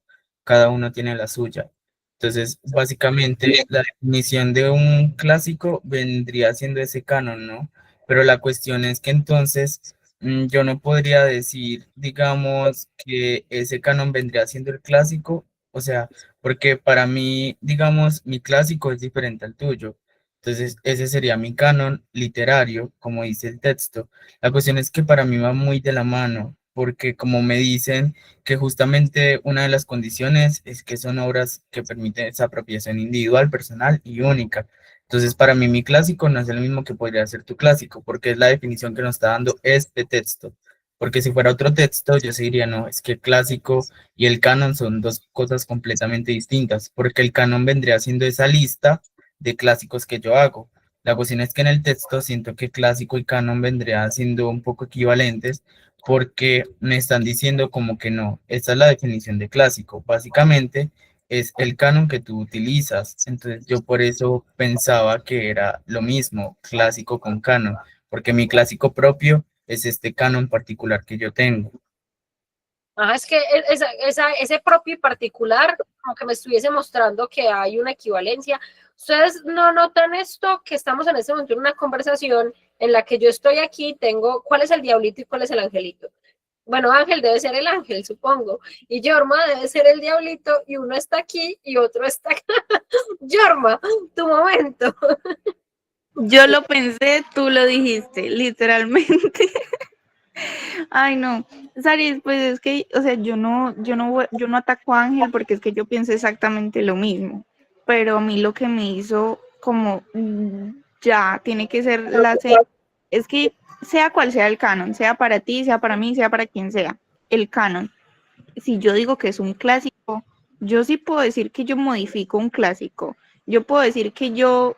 cada uno tiene la suya. Entonces, básicamente, la definición de un clásico vendría siendo ese canon, ¿no? Pero la cuestión es que entonces yo no podría decir, digamos, que ese canon vendría siendo el clásico, o sea, porque para mí, digamos, mi clásico es diferente al tuyo. Entonces, ese sería mi canon literario, como dice el texto. La cuestión es que para mí va muy de la mano, porque como me dicen que justamente una de las condiciones es que son obras que permiten esa apropiación individual, personal y única. Entonces, para mí mi clásico no es el mismo que podría ser tu clásico, porque es la definición que nos está dando este texto. Porque si fuera otro texto, yo se diría, no, es que el clásico y el canon son dos cosas completamente distintas, porque el canon vendría siendo esa lista de clásicos que yo hago. La cuestión es que en el texto siento que clásico y canon vendrían siendo un poco equivalentes porque me están diciendo como que no, esta es la definición de clásico. Básicamente es el canon que tú utilizas. Entonces yo por eso pensaba que era lo mismo, clásico con canon, porque mi clásico propio es este canon particular que yo tengo. Ajá, es que ese propio y particular, como que me estuviese mostrando que hay una equivalencia. Ustedes no notan esto, que estamos en este momento en una conversación en la que yo estoy aquí, tengo cuál es el diablito y cuál es el angelito. Bueno, Ángel debe ser el ángel, supongo. Y Yorma debe ser el diablito y uno está aquí y otro está acá. Yorma, tu momento. Yo lo pensé, tú lo dijiste, literalmente. Ay, no. Saris, pues es que, o sea, yo no ataco a Ángel porque es que yo pienso exactamente lo mismo. Pero a mí lo que me hizo como ya tiene que ser la serie. Es que sea cual sea el canon, sea para ti, sea para mí, sea para quien sea, el canon. Si yo digo que es un clásico, yo sí puedo decir que yo modifico un clásico. Yo puedo decir que yo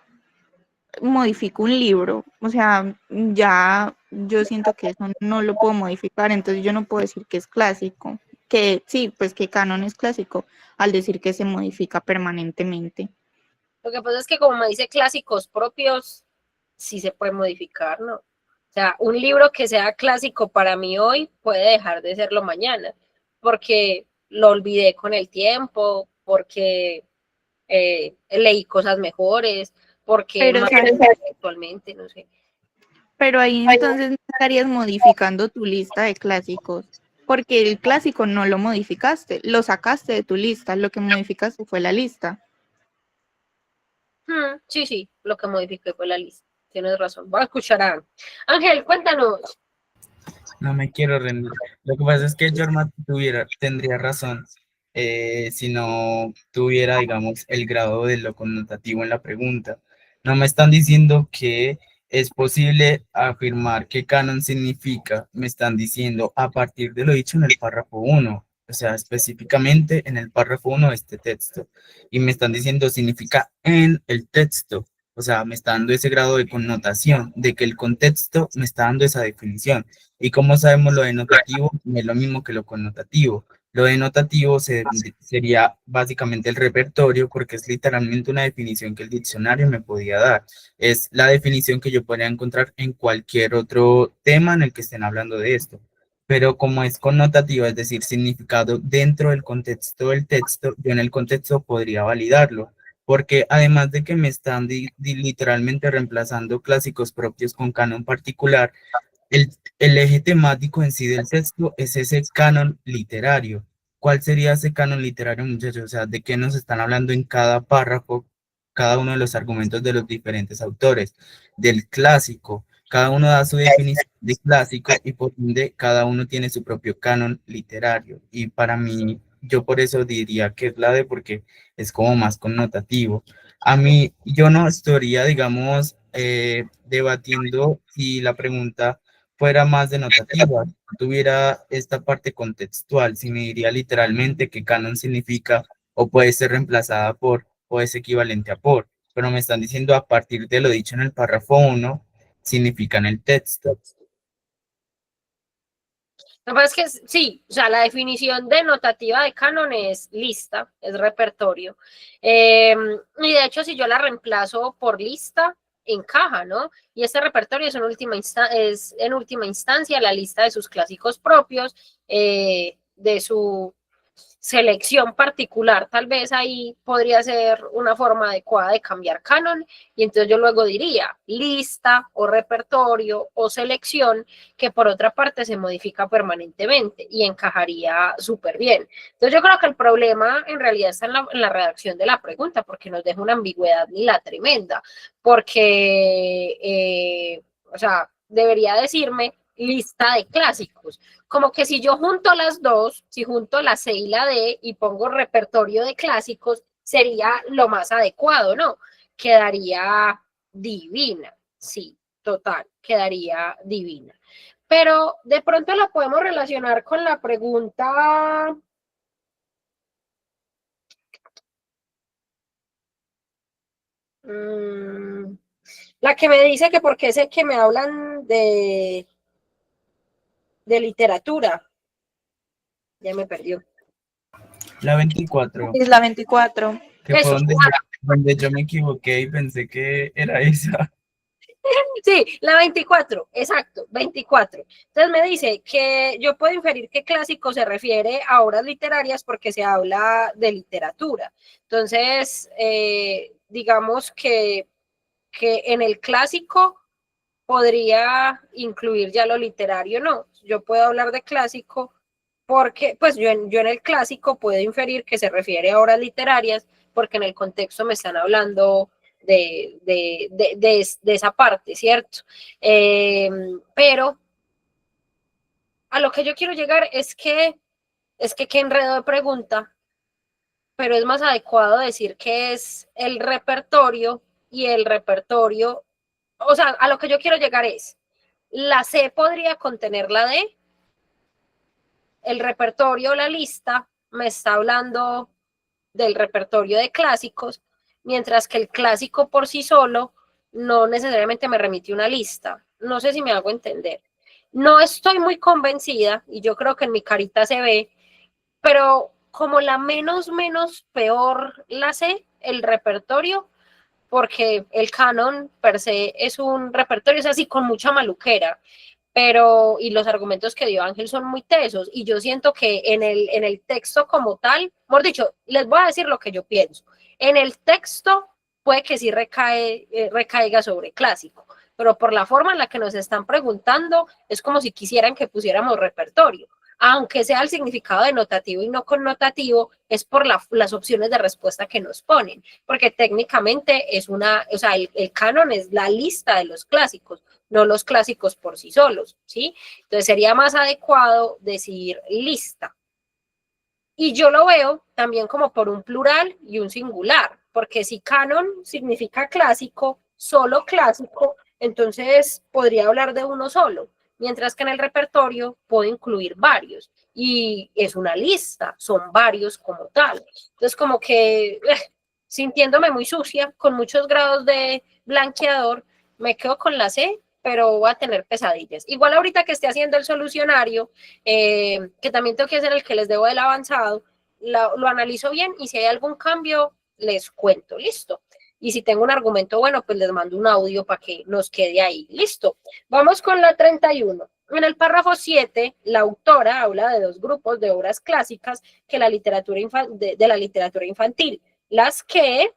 modifico un libro, o sea, ya yo siento que eso no lo puedo modificar, entonces yo no puedo decir que es clásico, que sí, pues que canon es clásico, al decir que se modifica permanentemente. Lo que pasa es que como me dice clásicos propios, sí se puede modificar, ¿no? O sea, un libro que sea clásico para mí hoy puede dejar de serlo mañana, porque lo olvidé con el tiempo, porque leí cosas mejores, porque Pero, más ¿sabes? actualmente, no sé. Pero ahí entonces no estarías modificando tu lista de clásicos, porque el clásico no lo modificaste, lo sacaste de tu lista, lo que modificaste fue la lista. Sí, sí, lo que modifiqué fue la lista. Tienes razón. Voy a escuchar a Ángel, cuéntanos. No me quiero rendir. Lo que pasa es que Jorma tendría razón si no tuviera, digamos, el grado de lo connotativo en la pregunta. No me están diciendo que es posible afirmar que canon significa, me están diciendo a partir de lo dicho en el párrafo 1, o sea, específicamente en el párrafo 1 de este texto. Y me están diciendo significa en el texto. O sea, me está dando ese grado de connotación, de que el contexto me está dando esa definición. Y como sabemos, lo denotativo no es lo mismo que lo connotativo. Lo denotativo sería básicamente el repertorio, porque es literalmente una definición que el diccionario me podía dar. Es la definición que yo podría encontrar en cualquier otro tema en el que estén hablando de esto. Pero como es connotativa, es decir, significado dentro del contexto del texto, yo en el contexto podría validarlo. Porque además de que me están literalmente reemplazando clásicos propios con canon particular, el, el eje temático en sí del texto es ese canon literario. ¿Cuál sería ese canon literario, muchachos? O sea, ¿de qué nos están hablando en cada párrafo, cada uno de los argumentos de los diferentes autores? Del clásico. Cada uno da su definición de clásico y por ende cada uno tiene su propio canon literario. Y para mí, yo por eso diría que es la de porque es como más connotativo. A mí, yo no estaría, digamos, debatiendo si la pregunta fuera más denotativa, tuviera esta parte contextual, si me diría literalmente que canon significa o puede ser reemplazada por o es equivalente a por, pero me están diciendo a partir de lo dicho en el párrafo 1, significa en el texto. Lo que pasa es que sí, o sea, la definición denotativa de canon es lista, es repertorio. Y de hecho, si yo la reemplazo por lista, encaja, ¿no? Y este repertorio es en última instancia la lista de sus clásicos propios, de su selección particular, tal vez ahí podría ser una forma adecuada de cambiar canon, y entonces yo luego diría lista o repertorio o selección, que por otra parte se modifica permanentemente y encajaría súper bien. Entonces yo creo que el problema en realidad está en la redacción de la pregunta, porque nos deja una ambigüedad ni la tremenda, porque, o sea, debería decirme lista de clásicos, como que si yo junto las dos, si junto la C y la D y pongo repertorio de clásicos, sería lo más adecuado, ¿no? Quedaría divina, sí, total, quedaría divina. Pero de pronto la podemos relacionar con la pregunta. La que me dice que por qué sé que me hablan de literatura. Ya me perdió. La 24, Es la 24. que fue Eso. donde yo me equivoqué y pensé que era esa. Sí, la 24, exacto, 24. Entonces me dice que yo puedo inferir que clásico se refiere a obras literarias porque se habla de literatura. Entonces, digamos que en el clásico podría incluir ya lo literario, no. yo puedo hablar de clásico porque pues yo en el clásico puedo inferir que se refiere a obras literarias porque en el contexto me están hablando de esa parte, ¿cierto? Pero a lo que yo quiero llegar es que qué enredo de pregunta, pero es más adecuado decir que es el repertorio y el repertorio, o sea, a lo que yo quiero llegar es, la C podría contener la D, el repertorio, la lista, me está hablando del repertorio de clásicos, mientras que el clásico por sí solo no necesariamente me remite una lista. No sé si me hago entender. No estoy muy convencida, y yo creo que en mi carita se ve, pero como la menos peor la sé, el repertorio, porque el canon per se es un repertorio, es así, con mucha maluquera, pero, y los argumentos que dio Ángel son muy tesos, y yo siento que en el texto como tal, mejor dicho, les voy a decir lo que yo pienso, en el texto puede que sí recaiga sobre clásico, pero por la forma en la que nos están preguntando, es como si quisieran que pusiéramos repertorio, aunque sea el significado denotativo y no connotativo, es por las opciones de respuesta que nos ponen, porque técnicamente es o sea, el canon es la lista de los clásicos, no los clásicos por sí solos, ¿sí? Entonces sería más adecuado decir lista. Y yo lo veo también como por un plural y un singular, porque si canon significa clásico, solo clásico, entonces podría hablar de uno solo, mientras que en el repertorio puedo incluir varios, y es una lista, son varios como tal. Entonces como que sintiéndome muy sucia, con muchos grados de blanqueador, me quedo con la C, pero voy a tener pesadillas. Igual ahorita que esté haciendo el solucionario, que también tengo que hacer el que les debo del avanzado, lo analizo bien y si hay algún cambio, les cuento, listo. Y si tengo un argumento bueno, pues les mando un audio para que nos quede ahí, listo. Vamos con la 31. En el párrafo 7, la autora habla de dos grupos de obras clásicas que la literatura de la literatura infantil, las que...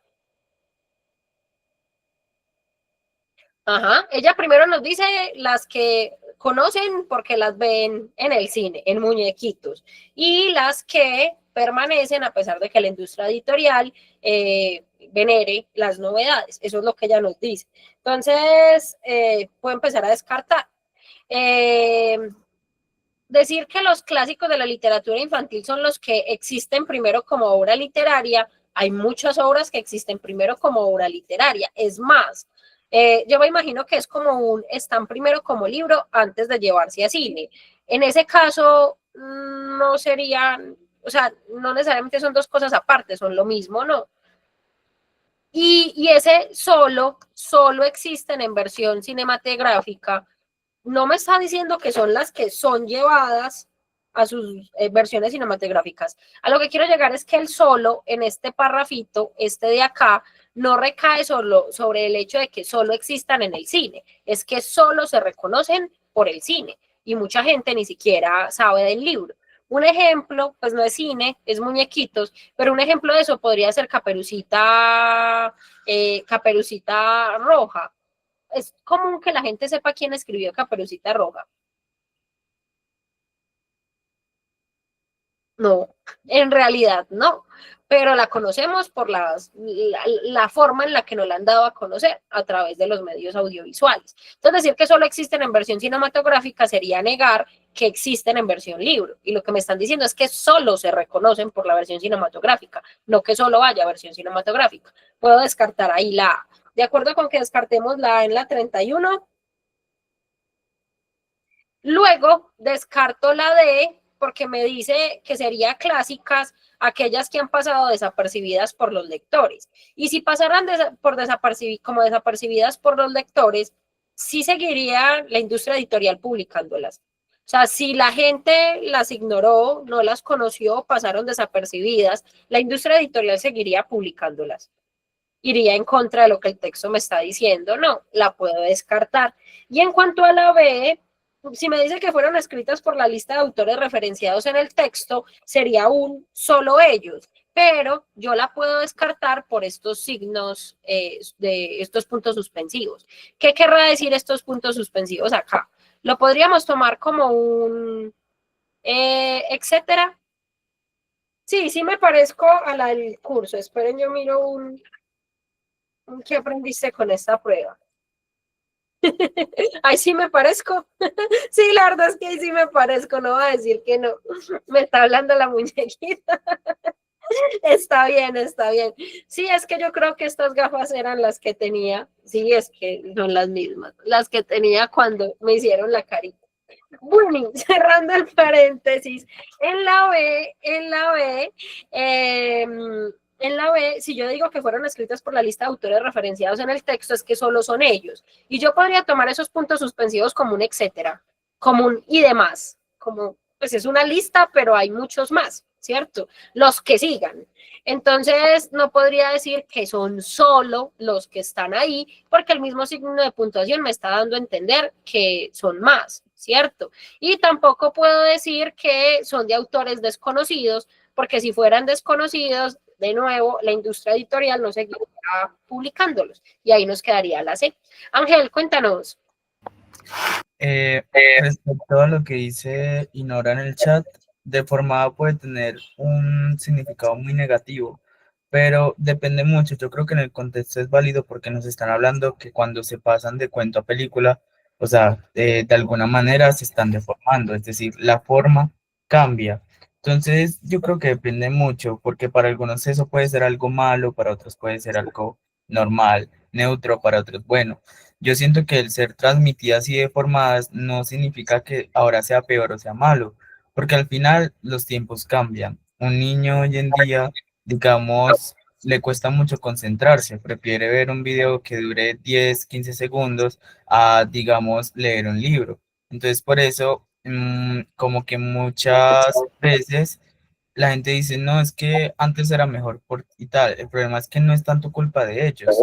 Ajá, ella primero nos dice las que conocen porque las ven en el cine, en muñequitos, y las que permanecen a pesar de que la industria editorial venere las novedades. Eso es lo que ella nos dice. Entonces, puedo empezar a descartar. Decir que los clásicos de la literatura infantil son los que existen primero como obra literaria, hay muchas obras que existen primero como obra literaria. Es más, yo me imagino que es como están primero como libro antes de llevarse a cine. En ese caso, no serían, o sea, no necesariamente son dos cosas aparte, son lo mismo, ¿no? Y ese solo existen en versión cinematográfica. No me está diciendo que son las que son llevadas a sus versiones cinematográficas. A lo que quiero llegar es que el solo en este parrafito, este de acá, no recae solo sobre el hecho de que solo existan en el cine, es que solo se reconocen por el cine y mucha gente ni siquiera sabe del libro. Un ejemplo, pues no es cine, es muñequitos, pero un ejemplo de eso podría ser Caperucita Roja. Es común que la gente sepa quién escribió Caperucita Roja. No, en realidad no, pero la conocemos por la forma en la que nos la han dado a conocer a través de los medios audiovisuales. Entonces, decir que solo existen en versión cinematográfica sería negar que existen en versión libro. Y lo que me están diciendo es que solo se reconocen por la versión cinematográfica, no que solo haya versión cinematográfica. Puedo descartar ahí la A. De acuerdo con que descartemos la A en la 31. Luego descarto la D porque me dice que sería clásicas aquellas que han pasado desapercibidas por los lectores. Y si pasaran como desapercibidas por los lectores, sí seguiría la industria editorial publicándolas. O sea, si la gente las ignoró, no las conoció, pasaron desapercibidas, la industria editorial seguiría publicándolas. Iría en contra de lo que el texto me está diciendo, no, la puedo descartar. Y en cuanto a la B, si me dice que fueron escritas por la lista de autores referenciados en el texto, sería solo ellos, pero yo la puedo descartar por estos signos de estos puntos suspensivos. ¿Qué querrá decir estos puntos suspensivos acá? Lo podríamos tomar como un etcétera. Sí, sí me parezco a la del curso. Esperen, yo miro un ¿qué aprendiste con esta prueba? Ahí sí me parezco. Sí, la verdad es que ahí sí me parezco, no va a decir que no. Me está hablando la muñequita. Está bien, está bien. Sí, es que yo creo que estas gafas eran las que tenía. Sí, es que son las mismas, las que tenía cuando me hicieron la carita. Bueno, cerrando el paréntesis, en la B, si yo digo que fueron escritas por la lista de autores referenciados en el texto, es que solo son ellos. Y yo podría tomar esos puntos suspensivos como un etcétera, como un y demás, como pues es una lista, pero hay muchos más, ¿cierto? Los que sigan. Entonces, no podría decir que son solo los que están ahí, porque el mismo signo de puntuación me está dando a entender que son más, ¿cierto? Y tampoco puedo decir que son de autores desconocidos, porque si fueran desconocidos, de nuevo, la industria editorial no seguiría publicándolos, y ahí nos quedaría la C. Ángel, cuéntanos. Respecto a lo que dice Inora en el chat, deformada puede tener un significado muy negativo, pero depende mucho. Yo creo que en el contexto es válido porque nos están hablando que cuando se pasan de cuento a película, o sea, de alguna manera se están deformando, es decir, la forma cambia. Entonces, yo creo que depende mucho, porque para algunos eso puede ser algo malo, para otros puede ser algo normal, neutro, para otros bueno. Yo siento que el ser transmitidas y deformadas no significa que ahora sea peor o sea malo, porque al final los tiempos cambian. Un niño hoy en día, digamos, le cuesta mucho concentrarse, prefiere ver un video que dure 10, 15 segundos a, digamos, leer un libro. Entonces, por eso, como que muchas veces la gente dice, no, es que antes era mejor y tal. El problema es que no es tanto culpa de ellos,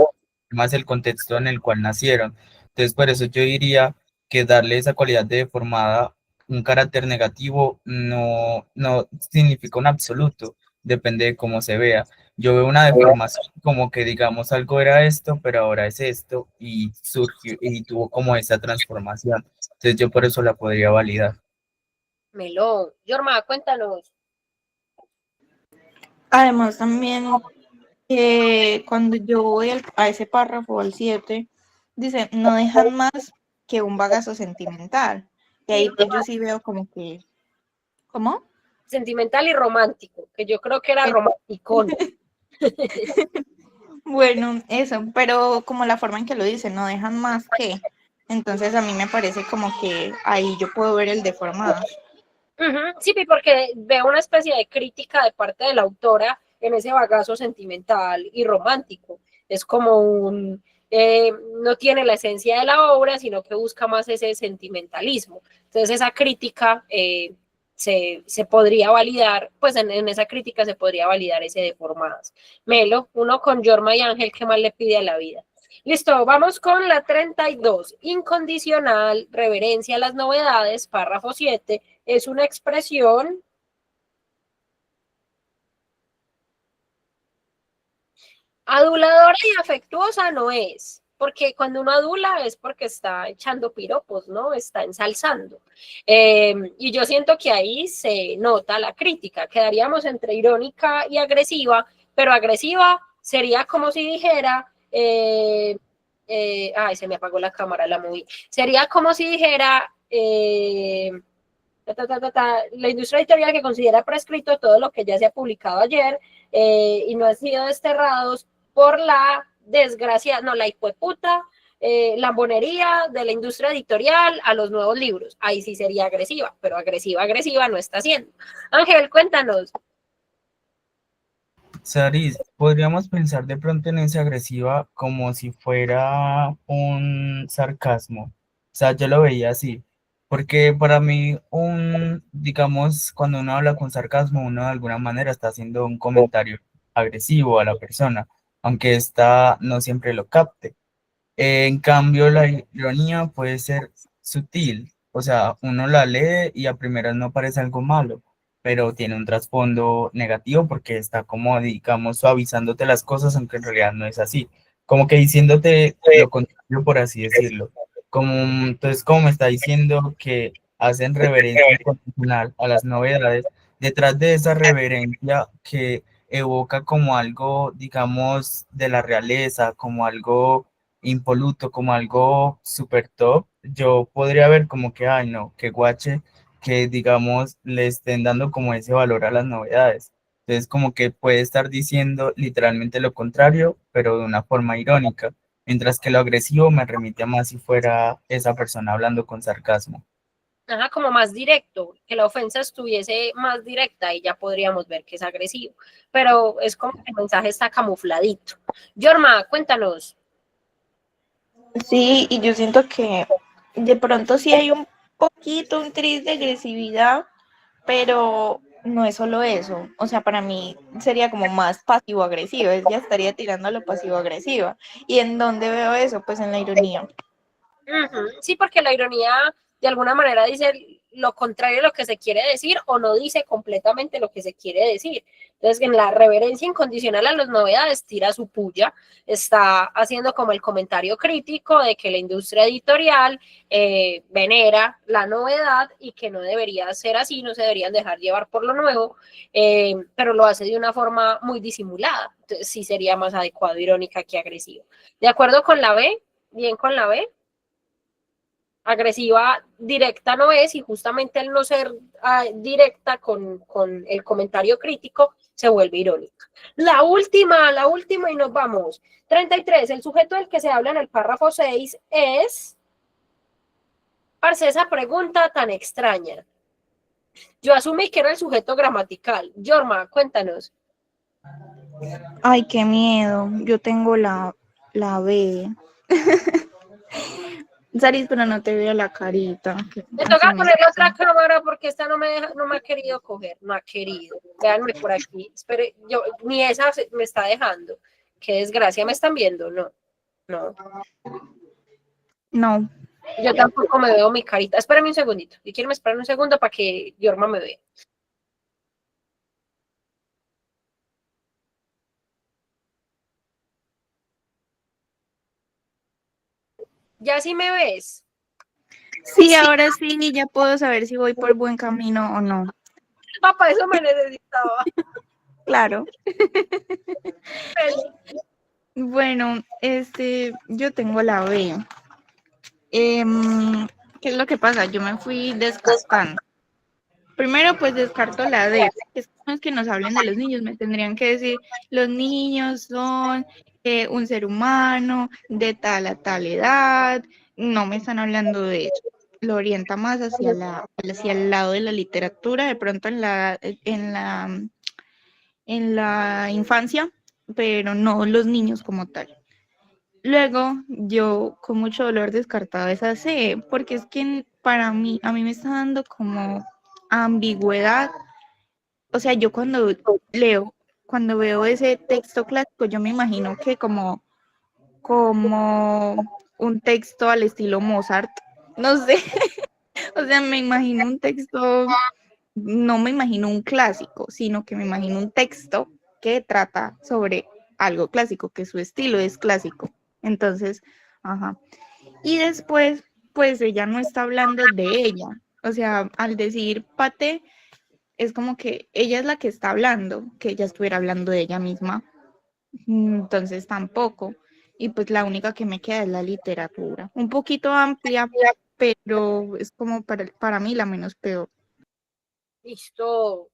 más el contexto en el cual nacieron. Entonces, por eso yo diría que darle esa cualidad de deformada, un carácter negativo, no significa un absoluto, depende de cómo se vea. Yo veo una deformación como que digamos algo era esto, pero ahora es esto, y surgió y tuvo como esa transformación. Entonces yo por eso la podría validar. Melón. Yorma, cuéntanos. Además, también cuando yo voy a ese párrafo, al 7, dice, no dejan más que un bagazo sentimental. Y ahí pues yo sí veo como que, ¿cómo? Sentimental y romántico, que yo creo que era romanticón. Bueno, eso, pero como la forma en que lo dice, no dejan más que. Entonces a mí me parece como que ahí yo puedo ver el deformado. Sí, porque veo una especie de crítica de parte de la autora en ese bagazo sentimental y romántico. Es como no tiene la esencia de la obra, sino que busca más ese sentimentalismo. Entonces esa crítica se podría validar, pues en esa crítica se podría validar ese deformadas. Melo, uno con Yorma y Ángel, ¿qué más le pide a la vida? Listo, vamos con la 32. Incondicional, reverencia a las novedades, párrafo 7, es una expresión aduladora y afectuosa, no es, porque cuando uno adula es porque está echando piropos, ¿no? Está ensalzando. Y yo siento que ahí se nota la crítica, quedaríamos entre irónica y agresiva, pero agresiva sería como si dijera, ay, se me apagó la cámara, la moví, sería como si dijera, la industria editorial que considera prescrito todo lo que ya se ha publicado ayer y no han sido desterrados por la desgracia, no, la hijueputa lambonería de la industria editorial a los nuevos libros. Ahí sí sería agresiva, pero agresiva no está siendo. Ángel, cuéntanos. Saris, podríamos pensar de pronto en esa agresiva como si fuera un sarcasmo. O sea, yo lo veía así. Porque para mí, digamos, cuando uno habla con sarcasmo, uno de alguna manera está haciendo un comentario agresivo a la persona, aunque ésta no siempre lo capte. En cambio, la ironía puede ser sutil, o sea, uno la lee y a primeras no parece algo malo, pero tiene un trasfondo negativo porque está como, digamos, suavizándote las cosas, aunque en realidad no es así, como que diciéndote lo contrario, por así decirlo, Entonces, como me está diciendo que hacen reverencia incondicional a las novedades, detrás de esa reverencia que evoca como algo, digamos, de la realeza, como algo impoluto, como algo super top, yo podría ver como que, ay no, que guache, que digamos le estén dando como ese valor a las novedades. Entonces, como que puede estar diciendo literalmente lo contrario, pero de una forma irónica, mientras que lo agresivo me remite a más si fuera esa persona hablando con sarcasmo. Ajá, como más directo, que la ofensa estuviese más directa y ya podríamos ver que es agresivo, pero es como que el mensaje está camufladito. Yorma, cuéntanos. Sí, y yo siento que de pronto sí hay un poquito, un tris de agresividad, pero no es solo eso. O sea, para mí sería como más pasivo-agresivo, ya estaría tirando a lo pasivo-agresiva. ¿Y en dónde veo eso? Pues en la ironía. Sí, porque la ironía de alguna manera dice lo contrario de lo que se quiere decir o no dice completamente lo que se quiere decir. Entonces, en la reverencia incondicional a las novedades tira su puya, está haciendo como el comentario crítico de que la industria editorial venera la novedad y que no debería ser así, no se deberían dejar llevar por lo nuevo, pero lo hace de una forma muy disimulada. Entonces, sí sería más adecuado irónica que agresivo. ¿De acuerdo con la B? ¿Bien con la B? Agresiva directa no es, y justamente el no ser directa con el comentario crítico se vuelve irónica. La última y nos vamos. 33, el sujeto del que se habla en el párrafo 6 es, parce, esa pregunta tan extraña. Yo asumí que era el sujeto gramatical. Yorma, cuéntanos. Ay, qué miedo. Yo tengo la B. Saris, pero no te veo la carita. Me Así toca me poner la otra cámara porque esta no me ha querido coger, no ha querido. Véanme por aquí. Espere, yo, ni esa me está dejando. Qué desgracia, ¿me están viendo? No, no. No. Yo tampoco me veo mi carita. Espérame un segundito. Si quieren, me esperan un segundo para que Yorma me vea. ¿Ya sí me ves? Sí, ahora sí, ya puedo saber si voy por buen camino o no. Papá, eso me necesitaba. Claro. Bueno, yo tengo la B. ¿Qué es lo que pasa? Yo me fui descartando. Primero, pues descarto la D, que son los que nos hablen de los niños. Me tendrían que decir, los niños son un ser humano de tal a tal edad. No me están hablando de eso. Lo orienta más hacia el lado de la literatura, de pronto en la infancia, pero no los niños como tal. Luego, yo con mucho dolor descartaba esa C, porque es que para mí, a mí me está dando como ambigüedad. O sea, yo cuando veo ese texto clásico, yo me imagino que como un texto al estilo Mozart, no sé, o sea, me imagino un texto, no me imagino un clásico, sino que me imagino un texto que trata sobre algo clásico, que su estilo es clásico. Entonces, ajá. Y después, pues ella no está hablando de ella. O sea, al decir Pate, es como que ella es la que está hablando, que ella estuviera hablando de ella misma. Entonces tampoco. Y pues la única que me queda es la literatura. Un poquito amplia, pero es como para mí la menos peor. Listo.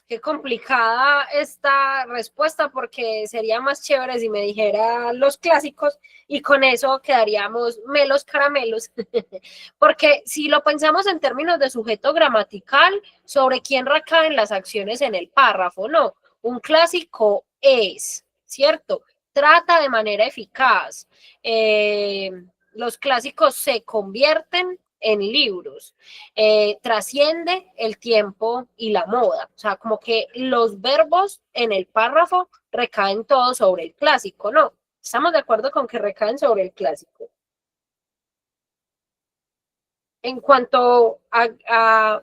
Qué complicada esta respuesta porque sería más chévere si me dijera los clásicos y con eso quedaríamos melos caramelos. Porque si lo pensamos en términos de sujeto gramatical, sobre quién recaen las acciones en el párrafo, no. Un clásico es, ¿cierto? Trata de manera eficaz. Los clásicos se convierten en libros, trasciende el tiempo y la moda. O sea, como que los verbos en el párrafo recaen todos sobre el clásico, ¿no? Estamos de acuerdo con que recaen sobre el clásico. En cuanto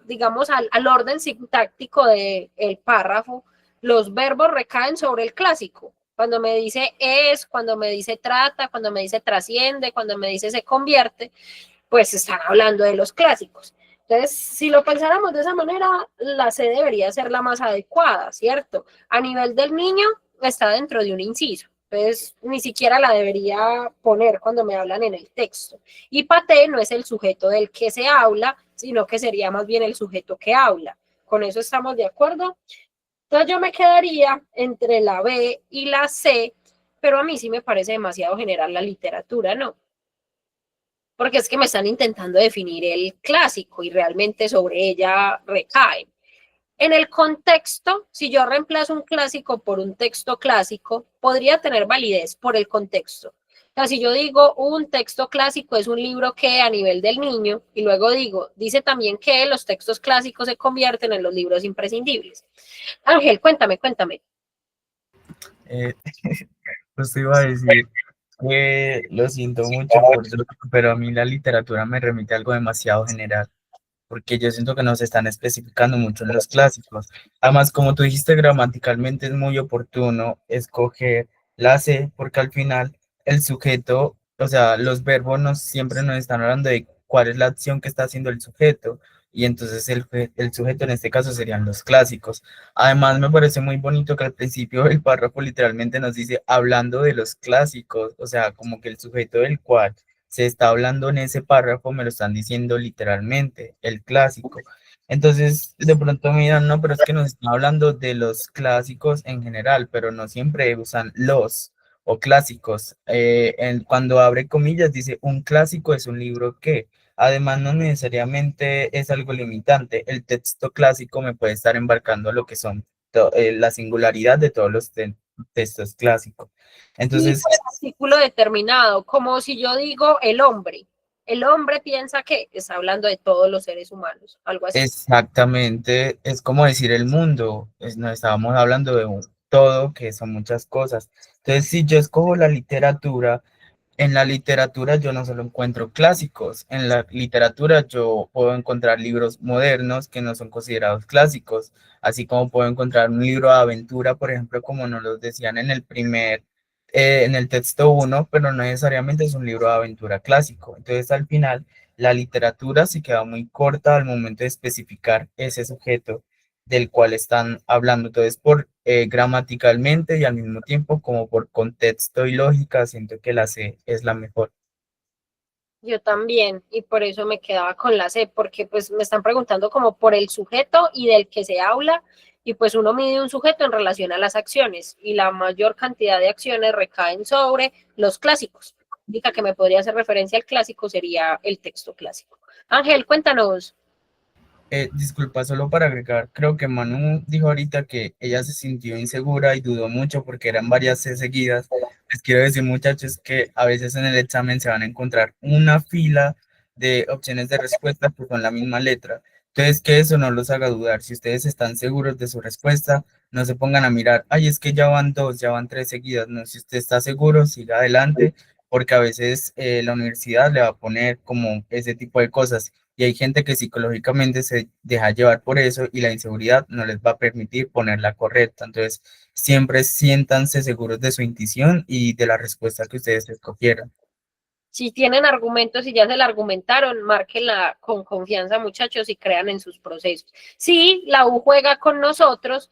digamos, al orden sintáctico del párrafo, los verbos recaen sobre el clásico. Cuando me dice es, cuando me dice trata, cuando me dice trasciende, cuando me dice se convierte, pues están hablando de los clásicos. Entonces, si lo pensáramos de esa manera, la C debería ser la más adecuada, ¿cierto? A nivel del niño, está dentro de un inciso. Entonces, ni siquiera la debería poner cuando me hablan en el texto. Y Paté no es el sujeto del que se habla, sino que sería más bien el sujeto que habla. ¿Con eso estamos de acuerdo? Entonces, yo me quedaría entre la B y la C, pero a mí sí me parece demasiado general la literatura, ¿no? Porque es que me están intentando definir el clásico y realmente sobre ella recae. En el contexto, si yo reemplazo un clásico por un texto clásico, podría tener validez por el contexto. O sea, si yo digo un texto clásico es un libro que a nivel del niño, y luego dice también que los textos clásicos se convierten en los libros imprescindibles. Ángel, cuéntame. Eh, pues te iba a decir que lo siento mucho por eso, pero a mí la literatura me remite a algo demasiado general, porque yo siento que nos están especificando mucho en los clásicos. Además, como tú dijiste, gramaticalmente es muy oportuno escoger la C, porque al final el sujeto, o sea, los verbos siempre nos están hablando de cuál es la acción que está haciendo el sujeto, y entonces el sujeto en este caso serían los clásicos. Además, me parece muy bonito que al principio el párrafo literalmente nos dice hablando de los clásicos, o sea, como que el sujeto del cual se está hablando en ese párrafo, me lo están diciendo literalmente, el clásico. Entonces, de pronto me dirán, no, pero es que nos están hablando de los clásicos en general, pero no siempre usan los o clásicos. Cuando abre comillas, dice, un clásico es un libro que, además, no necesariamente es algo limitante. El texto clásico me puede estar embarcando lo que son la singularidad de todos los textos clásicos. Entonces, artículo determinado, como si yo digo el hombre piensa que está hablando de todos los seres humanos, algo así. exactamente, es como decir el mundo, no estábamos hablando de un todo, que son muchas cosas. Entonces, si yo escojo la literatura, en la literatura yo no solo encuentro clásicos, en la literatura yo puedo encontrar libros modernos que no son considerados clásicos, así como puedo encontrar un libro de aventura, por ejemplo, como nos lo decían en el texto uno, pero no necesariamente es un libro de aventura clásico. Entonces, al final, la literatura se queda muy corta al momento de especificar ese sujeto del cual están hablando. Entonces, por gramaticalmente y al mismo tiempo como por contexto y lógica, siento que la C es la mejor. Yo también, y por eso me quedaba con la C, porque pues me están preguntando como por el sujeto y del que se habla, y pues uno mide un sujeto en relación a las acciones, y la mayor cantidad de acciones recaen sobre los clásicos. La única que me podría hacer referencia al clásico sería el texto clásico. Ángel, cuéntanos. Disculpa, solo para agregar, creo que Manu dijo ahorita que ella se sintió insegura y dudó mucho porque eran varias C seguidas. Les quiero decir, muchachos, que a veces en el examen se van a encontrar una fila de opciones de respuesta que son la misma letra. Entonces, que eso no los haga dudar. Si ustedes están seguros de su respuesta, no se pongan a mirar, ay, es que ya van dos, ya van tres seguidas. No, si usted está seguro, siga adelante, porque a veces la universidad le va a poner como ese tipo de cosas. Y hay gente que psicológicamente se deja llevar por eso y la inseguridad no les va a permitir ponerla correcta. Entonces, siempre siéntanse seguros de su intuición y de la respuesta que ustedes escogieran. Si tienen argumentos y ya se la argumentaron, márquenla con confianza, muchachos, y crean en sus procesos. Sí, la U juega con nosotros,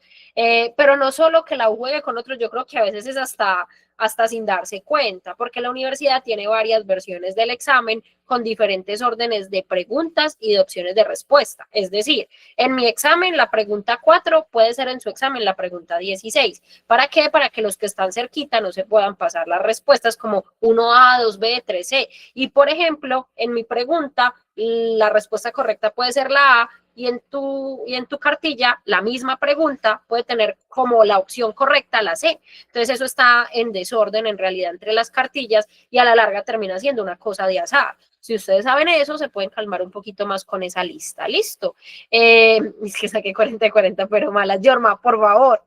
pero no solo que la U juegue con otros, yo creo que a veces es hasta sin darse cuenta, porque la universidad tiene varias versiones del examen con diferentes órdenes de preguntas y de opciones de respuesta. Es decir, en mi examen la pregunta 4 puede ser en su examen la pregunta 16. ¿Para qué? Para que los que están cerquita no se puedan pasar las respuestas como 1A, 2B, 3C. Y por ejemplo, en mi pregunta, la respuesta correcta puede ser la A, y en tu cartilla la misma pregunta puede tener como la opción correcta la C. Entonces eso está en desorden en realidad entre las cartillas y a la larga termina siendo una cosa de azar. Si ustedes saben eso, se pueden calmar un poquito más con esa lista. ¿Listo? Es que saqué 40 de 40, pero malas. Yorma, por favor.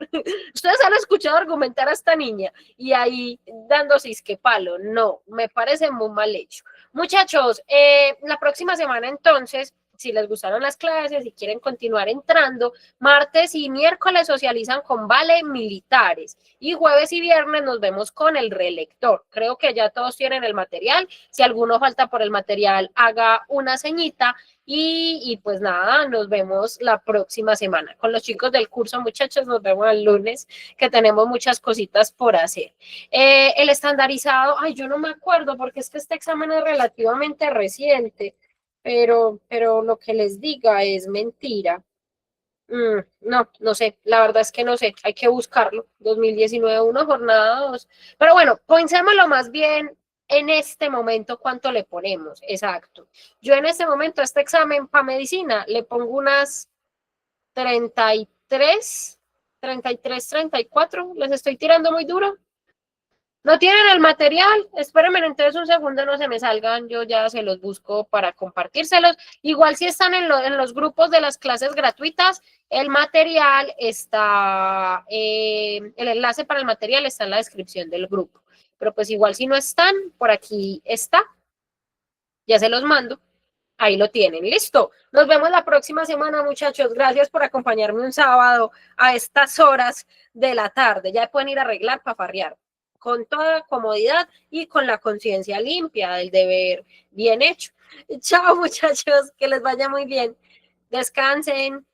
Ustedes han escuchado argumentar a esta niña y ahí dándose isque palo. No, me parece muy mal hecho. Muchachos, la próxima semana entonces si les gustaron las clases, si quieren continuar entrando, martes y miércoles socializan con Vale Militares y jueves y viernes nos vemos con el relector. Creo que ya todos tienen el material. Si alguno falta por el material, haga una ceñita y pues nada, nos vemos la próxima semana. Con los chicos del curso, muchachos, nos vemos el lunes, que tenemos muchas cositas por hacer. El estandarizado, ay, yo no me acuerdo porque es que este examen es relativamente reciente, pero lo que les diga es mentira. No sé, la verdad es que no sé, hay que buscarlo. 2019, 1, jornada 2. Pero bueno, pensémoslo más bien en este momento, ¿cuánto le ponemos? Exacto. Yo en este momento a este examen para medicina le pongo unas 33, 34. ¿Les estoy tirando muy duro? ¿No tienen el material? Espérenme entonces un segundo, no se me salgan, yo ya se los busco para compartírselos. Igual si están en los grupos de las clases gratuitas, el material está, el enlace para el material está en la descripción del grupo. Pero pues igual si no están, por aquí está. Ya se los mando. Ahí lo tienen, listo. Nos vemos la próxima semana, muchachos. Gracias por acompañarme un sábado a estas horas de la tarde. Ya pueden ir a arreglar para farrear con toda comodidad y con la conciencia limpia del deber bien hecho. Chao, muchachos, que les vaya muy bien. Descansen.